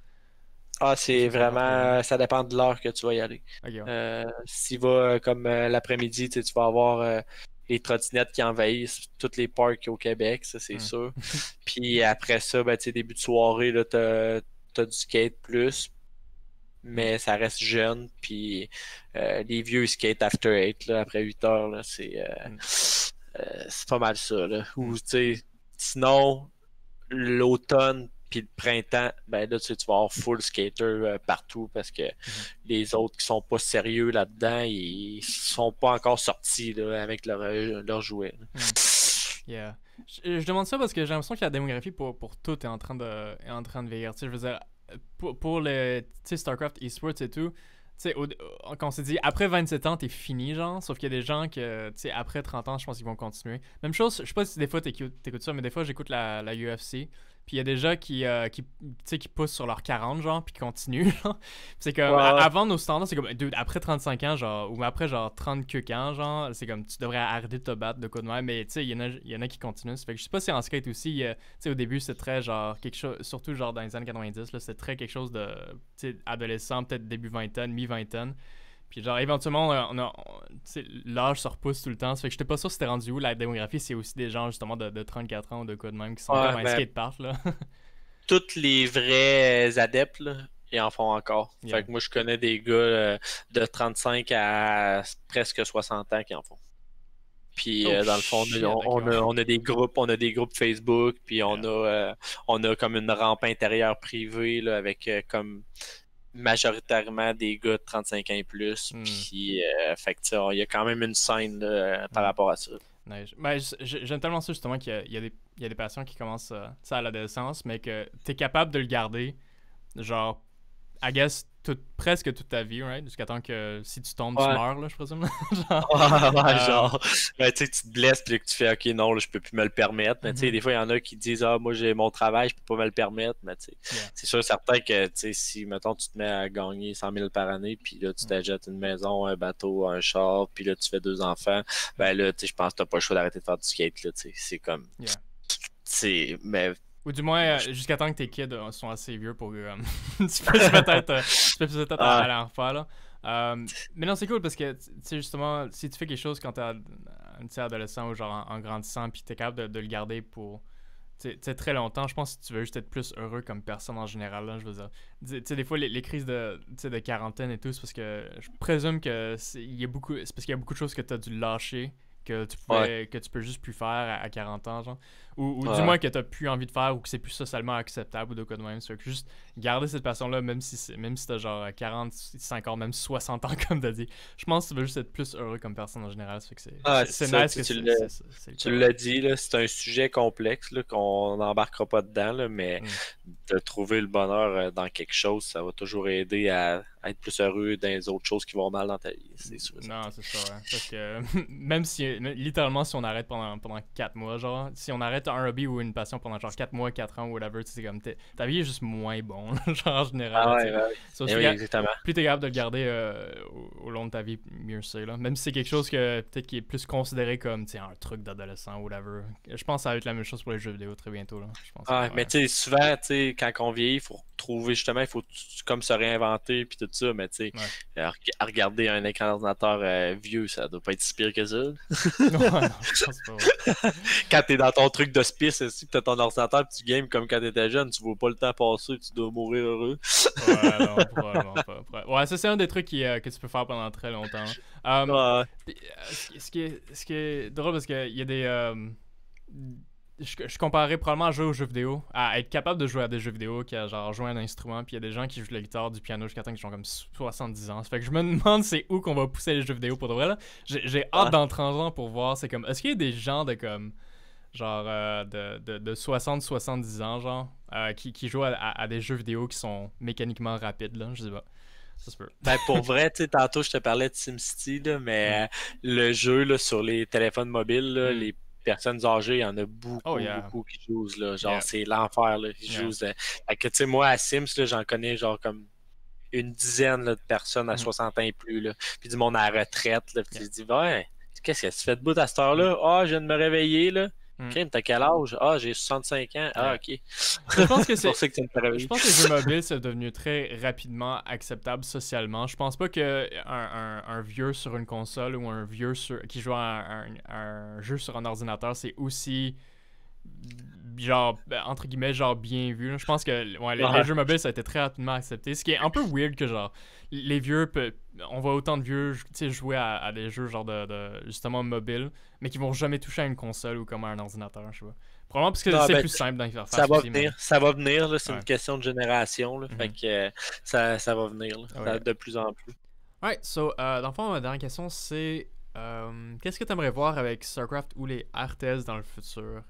Ah, Ou c'est c'est encore très jeune? vraiment, ça dépend de l'heure que tu vas y aller. Ok, ouais. S'il va comme l'après-midi, tu sais, tu vas avoir les trottinettes qui envahissent tous les parcs au Québec, ça c'est Hmm. sûr. Puis après ça, ben, tu sais, début de soirée, là, t'as du skate plus, Hmm. mais ça reste jeune. Puis les vieux skate after 8, là, après 8 heures, là, Hmm. c'est pas mal ça. Là. Hmm. Ou, tu sais, sinon, l'automne puis le printemps, ben là, tu sais, tu vas avoir full skater partout parce que Mhm. les autres qui sont pas sérieux là-dedans, ils sont pas encore sortis là, avec leur jouet. Hmm. Yeah. Je demande ça parce que j'ai l'impression que la démographie pour tout est en train de vieillir. Tu sais, je veux dire, pour le tu sais, StarCraft eSports et tout, sais, quand on s'est dit après 27 ans, t'es fini, genre. Sauf qu'il y a des gens que, tu sais, après 30 ans, je pense qu'ils vont continuer. Même chose, je sais pas si des fois t'écoutes ça, mais des fois j'écoute la UFC. Puis il y a des gens tu sais, qui poussent sur leurs 40, genre, puis qui continuent, genre. Puis c'est comme, Ouais. avant nos standards, c'est comme, dude, après 35 ans, genre, ou après, genre, 30 quelques ans, genre, c'est comme, tu devrais arrêter de te battre de quoi de même. Mais, tu sais, il y en a qui continuent. Ça fait que je sais pas si en skate aussi, tu sais, au début, c'est très, genre, quelque chose, surtout, genre, dans les années 90, là, c'est très quelque chose de, tu sais, adolescent, peut-être début vingtaine, mi-vingtaine. Puis genre, éventuellement, tu sais, l'âge se repousse tout le temps. Ça fait que j'étais pas sûr c'était rendu où la démographie. C'est aussi des gens, justement, de 34 ans ou de quoi de même qui sont Ouais, comme un ben, skatepark, là. tous les vrais adeptes, là, ils en font encore. Yeah. Fait que moi, je connais des gars de 35 à presque 60 ans qui en font. Puis Oh dans le fond, shit, ok, ouais. on a des groupes Facebook, puis Yeah. on a comme une rampe intérieure privée là, avec comme majoritairement des gars de 35 ans et plus. Hmm. Puis fait que tu sais, il y a quand même une scène là, par Hmm. rapport à ça. Nice. Ben, j'aime tellement ça, justement, qu'il y a des passions qui commencent tu sais, à l'adolescence, mais que t'es capable de le garder, genre, I guess, presque toute ta vie, right? Jusqu'à temps que si tu tombes, tu Ouais. meurs, là, je présume. Genre, Ouais, euh, genre, ben, tu sais, tu te blesses puis que tu fais, ok, non, là, je peux plus me le permettre. Mais tu sais, mhm. des fois, il y en a qui disent, ah, moi, j'ai mon travail, je peux pas me le permettre. Mais tu sais, Yeah. c'est sûr, certain que, tu sais, si, mettons, tu te mets à gagner 100 000 par année, puis là, tu Mm. t'achètes une maison, un bateau, un char, puis là, tu fais 2 enfants, ben là, tu sais, je pense que t'as pas le choix d'arrêter de faire du skate, là, tu sais. C'est comme, Yeah. mais, Ou du moins, moi, jusqu'à temps que tes kids sont assez vieux pour que tu peux peut-être ah, aller en refaire, là. Mais non, c'est cool parce que, tu sais, justement, si tu fais quelque chose quand t'es adolescent ou genre en grandissant, puis t'es capable de le garder pour tu sais, très longtemps, je pense que tu veux juste être plus heureux comme personne en général, là, je veux dire. Tu sais, des fois, les crises tu sais, de quarantaine et tout, c'est parce que je présume que c'est parce qu'il y a beaucoup de choses que tu as dû lâcher, ouais, que tu peux juste plus faire à 40 ans, genre. Ou du ouais. moins que tu plus envie de faire ou que c'est plus socialement acceptable ou de quoi de même. C'est que juste garder cette passion-là, même si t'as genre 40, 50, même 60 ans, comme t'as dit. Je pense que tu veux juste être plus heureux comme personne en général. Ça fait que Ah, c'est c'est ça, nice que c'est le tu cas, ouais. l'as dit, là, c'est un sujet complexe là, qu'on n'embarquera pas dedans, là, mais Mm. de trouver le bonheur dans quelque chose, ça va toujours aider à être plus heureux dans les autres choses qui vont mal dans ta vie, c'est sûr. Non, c'est ça, ouais. Parce que même si, littéralement, si on arrête pendant 4 mois, genre, si on arrête un hobby ou une passion pendant genre 4 mois, 4 ans ou whatever, tu sais, c'est comme, ta vie est juste moins bon, genre, en général, Ah là, ouais, tu sais. ouais, So, eh oui, exactement. plus t'es capable de le garder au long de ta vie, mieux c'est, là. Même si c'est quelque chose que, peut-être, qui est plus considéré comme, tu sais, un truc d'adolescent ou whatever. Je pense que ça va être la même chose pour les jeux vidéo très bientôt, là. Je pense que, Ah, mais ouais. tu sais, souvent, tu sais, quand on vieillit, il faut trouver justement, il faut comme se réinventer puis tout ça, mais tu sais, Ouais. à regarder un écran d'ordinateur vieux, ça doit pas être si pire que ça. Non, non, je pense pas, ouais. Quand t'es dans ton truc d'hospice aussi, pis t'as ton ordinateur pis tu games comme quand t'étais jeune, tu vois pas le temps passer, tu dois mourir heureux. Ouais, non, probablement pas. Ouais, ça, c'est un des trucs que tu peux faire pendant très longtemps, là. Ouais, Puis, ce qui est drôle, parce qu'il y a des. Je comparais probablement à jouer aux jeux vidéo, à être capable de jouer à des jeux vidéo, qui a genre joué un instrument, puis il y a des gens qui jouent de la guitare, du piano jusqu'à temps qu'ils ont comme 70 ans. Ça fait que je me demande c'est où qu'on va pousser les jeux vidéo pour de vrai, là. J'ai hâte ouais. dans 30 ans pour voir, c'est comme. Est-ce qu'il y a des gens de comme. Genre de 60-70 ans, genre, qui jouent à des jeux vidéo qui sont mécaniquement rapides, là, je sais pas. Ça se peut. Ben pour vrai, tu sais, tantôt je te parlais de SimCity, là, Mm. mais le jeu là, sur les téléphones mobiles, là, Mm. les personnes âgées, il y en a Oh beaucoup, yeah. beaucoup qui jouent, là. Genre, Yeah. c'est l'enfer, là. Ils Yeah. jouent. Fait que, tu sais, moi, à Sims, là, j'en connais genre comme une dizaine là, de personnes à Mhm. 60 ans et plus, là. Puis du monde à la retraite, là. Puis Yeah. tu te dis, ouais, qu'est-ce que tu fais debout à cette Mm. heure-là? Ah, je viens de me réveiller, là. Mm. Crime, t'as quel âge? Ah, j'ai 65 ans. Ah, Yeah. ok. Mais je pense que C'est pour ça que tu me je réveillé. pense que les jeux mobiles c'est devenu très rapidement acceptable socialement. Je pense pas que un vieux sur une console ou un vieux qui joue à un jeu sur un ordinateur c'est aussi genre entre guillemets genre bien vu là. Je pense que ouais, les Ouais. jeux mobiles ça a été très rapidement accepté, ce qui est un peu weird que genre les vieux on voit autant de vieux tu sais jouer à des jeux genre de justement mobile mais qui vont jamais toucher à une console ou comme à un ordinateur, je sais pas, probablement parce que Non, c'est ben, plus simple d'interface ça va aussi, mais venir. Ça va venir, là. C'est ouais. une question de génération, là. Fait Mhm. que ça va venir, là. Ouais. De plus en plus. Alright, so dans le fond ma dernière question c'est qu'est-ce que tu aimerais voir avec StarCraft ou les RTS dans le futur?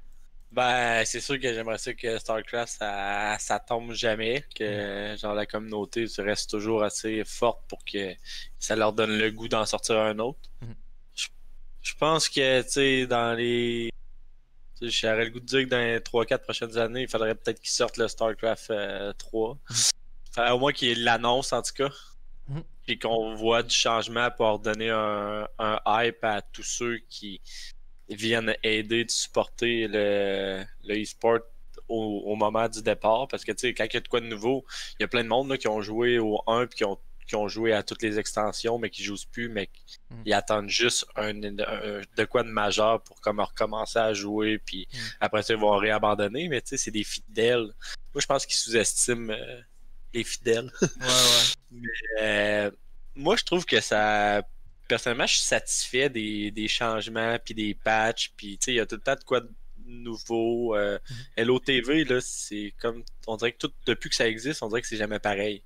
Ben, c'est sûr que j'aimerais ça que StarCraft, ça tombe jamais, que genre la communauté reste toujours assez forte pour que ça leur donne le goût d'en sortir un autre. Mhm. Je, je pense que, tu sais, dans les... tu sais, j'aurais le goût de dire que dans les 3-4 prochaines années, il faudrait peut-être qu'ils sortent le StarCraft 3. Mhm. Faudrait au moins qu'il l'annonce, en tout cas. Mhm. Puis qu'on voit du changement pour donner un hype à tous ceux qui viennent aider de supporter le e-sport au moment du départ. Parce que, tu sais, quand il y a de quoi de nouveau, il y a plein de monde là, qui ont joué au 1 puis qui ont joué à toutes les extensions, mais qui jouent plus, mais Mhm. ils attendent juste de quoi de majeur pour comme recommencer à jouer, puis Mhm. après ça, ils vont réabandonner. Mais tu sais, c'est des fidèles. Moi, je pense qu'ils sous-estiment les fidèles. Ouais, ouais. Euh, Moi, je trouve que ça. Personnellement, je suis satisfait des changements, puis des patchs, puis tu sais, il y a tout le temps de quoi de nouveau. Mhm. LOTV, là, c'est comme. On dirait que tout, depuis que ça existe, on dirait que c'est jamais pareil.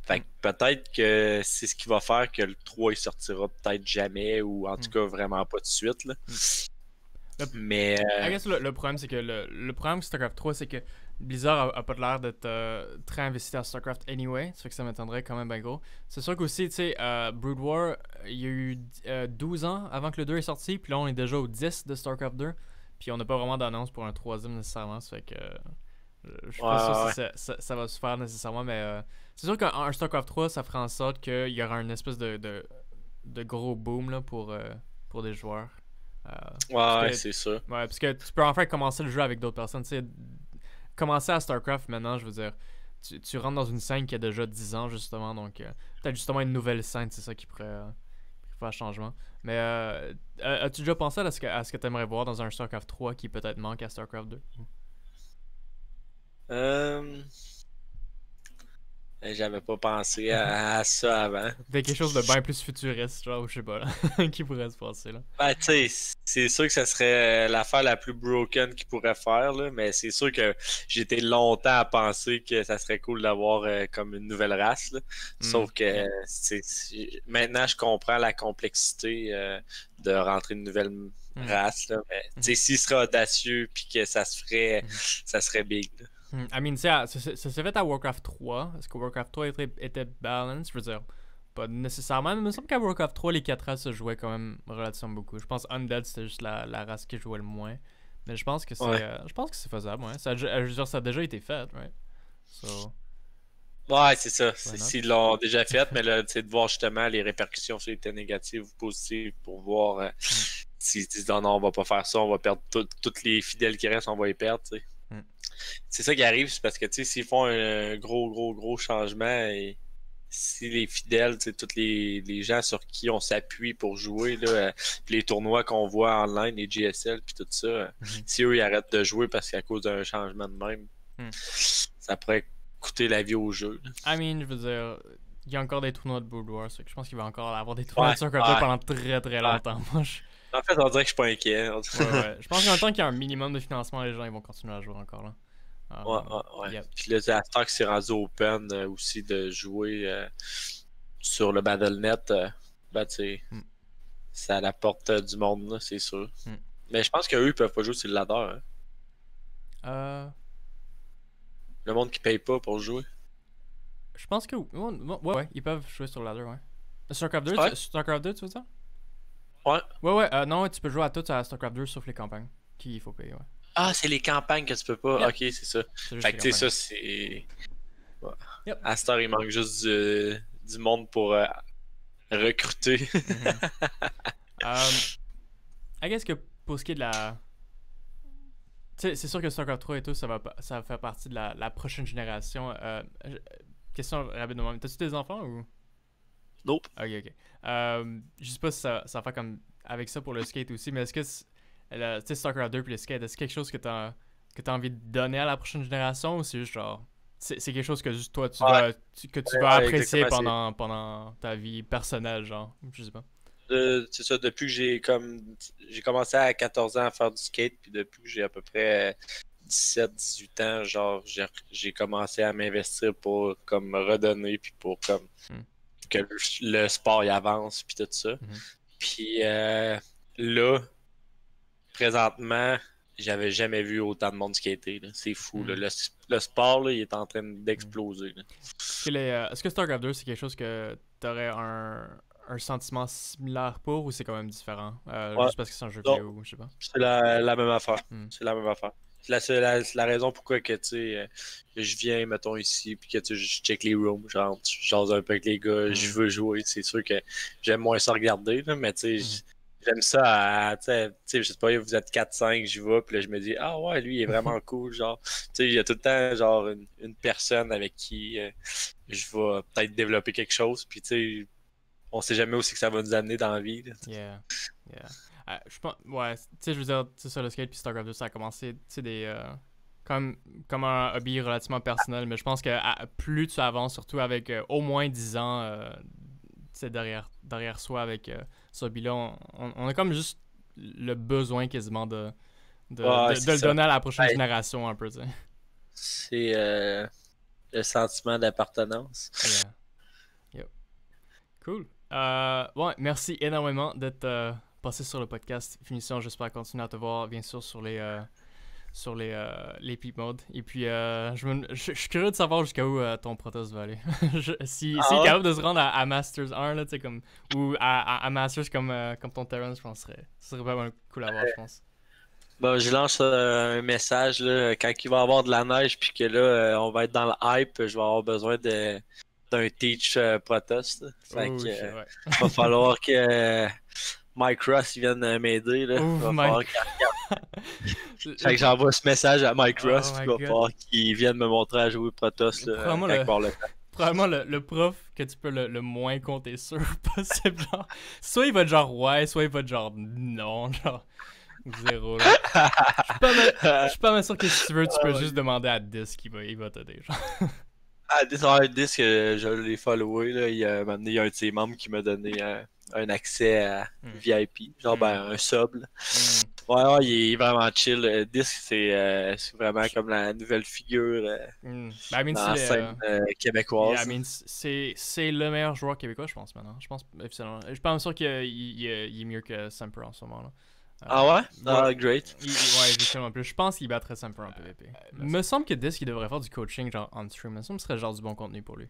Fait Mhm. que peut-être que c'est ce qui va faire que le 3 il sortira peut-être jamais, ou en tout Mhm. cas vraiment pas de suite, là. Mhm. Le- Mais. I guess le problème, c'est que le problème de StarCraft 3, c'est que Blizzard a pas l'air d'être très investi dans StarCraft anyway. Ça fait que ça m'étonnerait quand même bien gros. C'est sûr qu'aussi, tu sais, Brood War, il y a eu 12 ans avant que le 2 est sorti. Puis là, on est déjà au 10 de StarCraft 2. Puis on n'a pas vraiment d'annonce pour un troisième nécessairement. Ça fait que je suis Ouais, pas sûr si ouais. ça va se faire nécessairement. Mais c'est sûr qu'un StarCraft 3, ça fera en sorte qu'il y aura une espèce de gros boom là, pour des joueurs. Euh, parce Ouais, ouais, que c'est ça. Ouais, parce que tu peux enfin commencer le jeu avec d'autres personnes. Tu sais, commencer à StarCraft maintenant, je veux dire, tu rentres dans une scène qui a déjà 10 ans, justement. Donc, peut-être justement une nouvelle scène, c'est ça qui pourrait faire changement. Mais as-tu déjà pensé à ce que tu aimerais voir dans un StarCraft 3 qui peut-être manque à StarCraft 2? Euh, J'avais pas pensé à ça avant. Peut-être quelque chose de bien plus futuriste, genre, ou je sais pas, là, qui pourrait se passer, là. Ben, tu sais, c'est sûr que ça serait l'affaire la plus broken qu'il pourrait faire, là, mais c'est sûr que j'étais longtemps à penser que ça serait cool d'avoir comme une nouvelle race, là. Hmm. Sauf que maintenant, je comprends la complexité de rentrer une nouvelle Hmm. race, là, mais tu Hmm. sais, s'il serait audacieux puis que ça se ferait, Hmm. ça serait big, là. I mean, ça s'est fait à Warcraft 3. Est-ce que Warcraft 3 était balanced? Je veux dire, pas nécessairement, mais il me semble qu'à Warcraft 3, les 4 races se jouaient quand même relativement beaucoup. Je pense Undead, c'était juste la race qui jouait le moins. Mais Ouais. je pense que c'est faisable, ouais. Je veux dire, ça a déjà été fait, right? So, Ouais, c'est ça. why not? S'ils l'ont déjà fait, mais là, c'est de voir justement les répercussions, si étaient négatives ou positives, pour voir Mm, s'ils disent non, non, on va pas faire ça, on va perdre tous les fidèles qui restent, on va les perdre, tu sais. mm, C'est ça qui arrive, c'est parce que, tu sais, s'ils font un gros changement, et si les fidèles, tu sais, tous les gens sur qui on s'appuie pour jouer, là, puis les tournois qu'on voit en ligne, les GSL, puis tout ça, mhm, si eux, ils arrêtent de jouer parce qu'à cause d'un changement de même, mm. ça pourrait coûter la vie au jeu. I mean, je veux dire, il y a encore des tournois de Brood War, so que je pense qu'il va encore avoir des tournois Ouais, de StarCraft 2 ouais, pendant très très ouais. longtemps. Moi, En fait, on dirait que je suis pas inquiet. ouais, ouais. Je pense qu'en temps qu'il y a un minimum de financement, les gens ils vont continuer à jouer encore là. Ouais, ouais, ouais. Yep. Puis là, à ce temps que c'est rendu open aussi de jouer sur le BattleNet, ben, tu sais, Mm, c'est à la porte du monde, là, c'est sûr. mm. Mais je pense qu'eux, ils peuvent pas jouer sur le ladder. Hein. Euh, Le monde qui paye pas pour jouer. Je pense que. Ouais, ils peuvent jouer sur le ladder, ouais. StarCraft 2, Ouais, StarCraft 2, tu veux dire? ouais. Ouais, non, ouais, tu peux jouer à tout à StarCraft 2 sauf les campagnes. Qui il faut payer, ouais. Ah, c'est les campagnes que tu peux pas. Yep, Ok, c'est ça. c'est juste Fait les que, tu sais, campagnes. ça, c'est. Ouais. Yep. À cette heure, il manque juste du monde pour recruter. Mhm. I guess que pour ce qui est de la. Tu sais, c'est sûr que StarCraft 3 et tout, ça va faire partie de la prochaine génération. Question rapidement. T'as-tu des enfants ou. Nope. Ok, ok. Je sais pas si ça va faire comme avec ça pour le skate aussi, mais est-ce que tu sais, StarCraft 2 puis le skate, est-ce quelque chose que t'as envie de donner à la prochaine génération ou c'est juste genre. C'est quelque chose que juste toi Ouais, que tu vas ouais, apprécier exactement. pendant ta vie personnelle, genre. Je sais pas. C'est ça, depuis que j'ai commencé à 14 ans à faire du skate, puis depuis que j'ai à peu près 17-18 ans, genre j'ai commencé à m'investir pour comme me redonner, puis pour comme Hmm. que le sport y avance, puis tout ça. Mhm. Puis là, présentement, j'avais jamais vu autant de monde skater. C'est fou. Là. Le sport, là, il est en train d'exploser. Est-ce que StarCraft 2, c'est quelque chose que tu aurais un sentiment similaire pour ou c'est quand même différent? Juste parce que c'est un jeu vidéo, je sais pas. C'est la même affaire. C'est la même affaire. C'est la raison pourquoi que, je viens, mettons, ici, puis que je check les rooms, genre, je jase un peu avec les gars, je veux jouer. C'est sûr que j'aime moins ça regarder, là, mais j'aime ça je sais pas, vous êtes 4-5, j'y vais, puis là, je me dis, ah ouais, lui, il est vraiment cool, genre. Il y a tout le temps, genre, une personne avec qui je vais peut-être développer quelque chose, puis on sait jamais aussi que ça va nous amener dans la vie. Là, yeah. Je pense, ouais, je veux dire, c'est ça, le skate puis StarCraft 2, ça a commencé, comme un hobby relativement personnel, mais je pense que plus tu avances, surtout avec au moins 10 ans derrière soi avec ce hobby-là, on a comme juste le besoin quasiment de le donner à la prochaine génération un peu, tu sais. C'est le sentiment d'appartenance. Yeah. Cool. Ouais, merci énormément d'être passé sur le podcast Finition. J'espère continuer à te voir, bien sûr, sur les peep modes. Et puis, je suis curieux de savoir jusqu'à où ton Protoss va aller. S'il est capable de se rendre à Masters 1, là, comme, ou à Masters comme ton Terran, je pense que ce serait vraiment cool à voir, je pense. Bon, je lance un message là, quand il va y avoir de la neige puis que là, on va être dans le hype, je vais avoir besoin d'un teach Protoss. Fait que, va falloir que Mike Ross vienne m'aider. Là. Va falloir fait que j'envoie ce message à Mike Ross, puis il va falloir qu'il vienne me montrer à jouer Protoss probablement le prof que tu peux le moins compter sur possible. Genre, soit il va être genre ouais, soit il va être genre non, genre 0 là. Je suis pas mal sûr que si tu veux, tu peux juste demander à Disc, il va t'aider. Disc, je l'ai followé, là, il y a un de ses membres qui m'a donné un accès à VIP, genre un sub. Ouais, il est vraiment chill. Disc, c'est vraiment comme la nouvelle figure dans la scène québécoise. C'est le meilleur joueur québécois, je pense, maintenant. Je suis pas sûr qu'il est mieux que Semper en ce moment. Là. Great. Ouais, justement. Je pense qu'il battrait Semper en PvP. Me semble que Disc, il devrait faire du coaching genre on stream. Me semble que ce serait genre du bon contenu pour lui.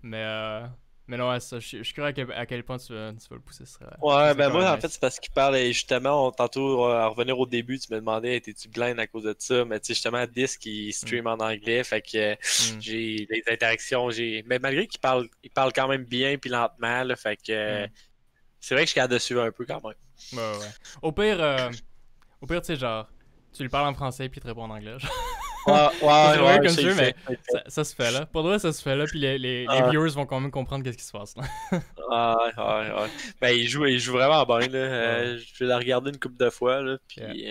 Mais non, ouais, ça, je suis curieux à quel point tu vas le pousser. Ouais, ben moi, en fait, c'est parce qu'il parle, justement, tantôt, à revenir au début, tu me demandais, étais-tu blind à cause de ça? Mais tu sais, justement, Disc, il stream en anglais, fait que j'ai des interactions, mais malgré qu'il parle quand même bien puis lentement, là, fait que c'est vrai que je suis capable de suivre un peu quand même. Ouais. Au pire, tu sais, genre, tu lui parles en français puis il te répond en anglais. Ouais, comme jeu, mais ça se fait là. Pour de vrai, ça se fait là, puis les viewers vont quand même comprendre qu'est-ce qui se passe là. Ouais. Ben, il joue vraiment bien là. Je vais la regarder une couple de fois là, puis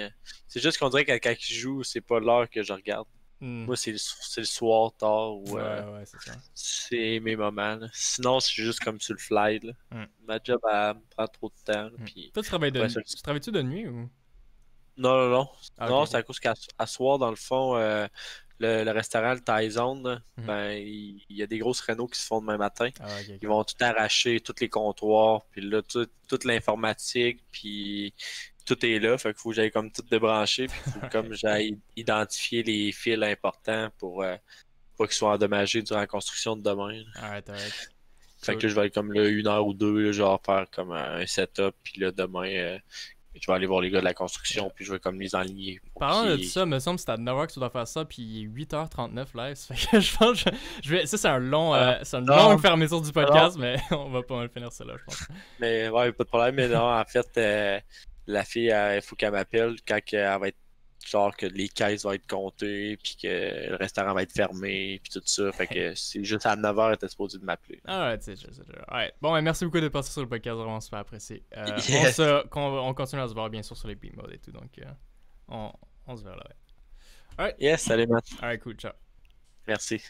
c'est juste qu'on dirait que quand il joue, c'est pas l'heure que je regarde. Moi, c'est le soir tard ou ouais, c'est ça. C'est mes moments. Là. Sinon, c'est juste comme sur le fly. Là. Ma job, elle me prend trop de temps. Là, puis... Toi, tu travailles-tu de nuit ou? Non. Non, c'est à cause qu'à soir, dans le fond, le restaurant, le Thai Zone, ben, il y a des grosses rénaux qui se font demain matin. Ils vont tout arracher, tous les comptoirs, puis là, toute l'informatique, puis tout est là. Fait qu'il faut que j'aille comme tout débrancher, puis faut comme j'aille identifier les fils importants pour pas qu'ils soient endommagés durant la construction de demain. Alright. Fait que là, je vais aller comme là, 1 heure ou 2, là, genre faire comme un setup, puis là, demain... je vais aller voir les gars de la construction, puis je vais comme les enligner. Parlant de ça, me semble que c'est à 9h que tu dois faire ça, puis il est 8h39 live. Ça fait que je pense que ça, c'est un long, longue fermeture du podcast, mais on va pas mal finir ça là, je pense. Mais ouais, pas de problème. Mais non, en fait, la fille, il faut qu'elle m'appelle quand elle va être genre que les caisses vont être comptées, puis que le restaurant va être fermé, puis tout ça. Fait que c'est juste à 9h, elle était supposée de m'appeler. Alright, c'est juste. Alright. Bon, merci beaucoup de passer sur le podcast, vraiment super apprécié. Yes. On continue à se voir bien sûr sur les peep modes et tout, donc on se verra là. Ouais. Alright. Yes, salut, Matt. Alright, cool, ciao. Merci.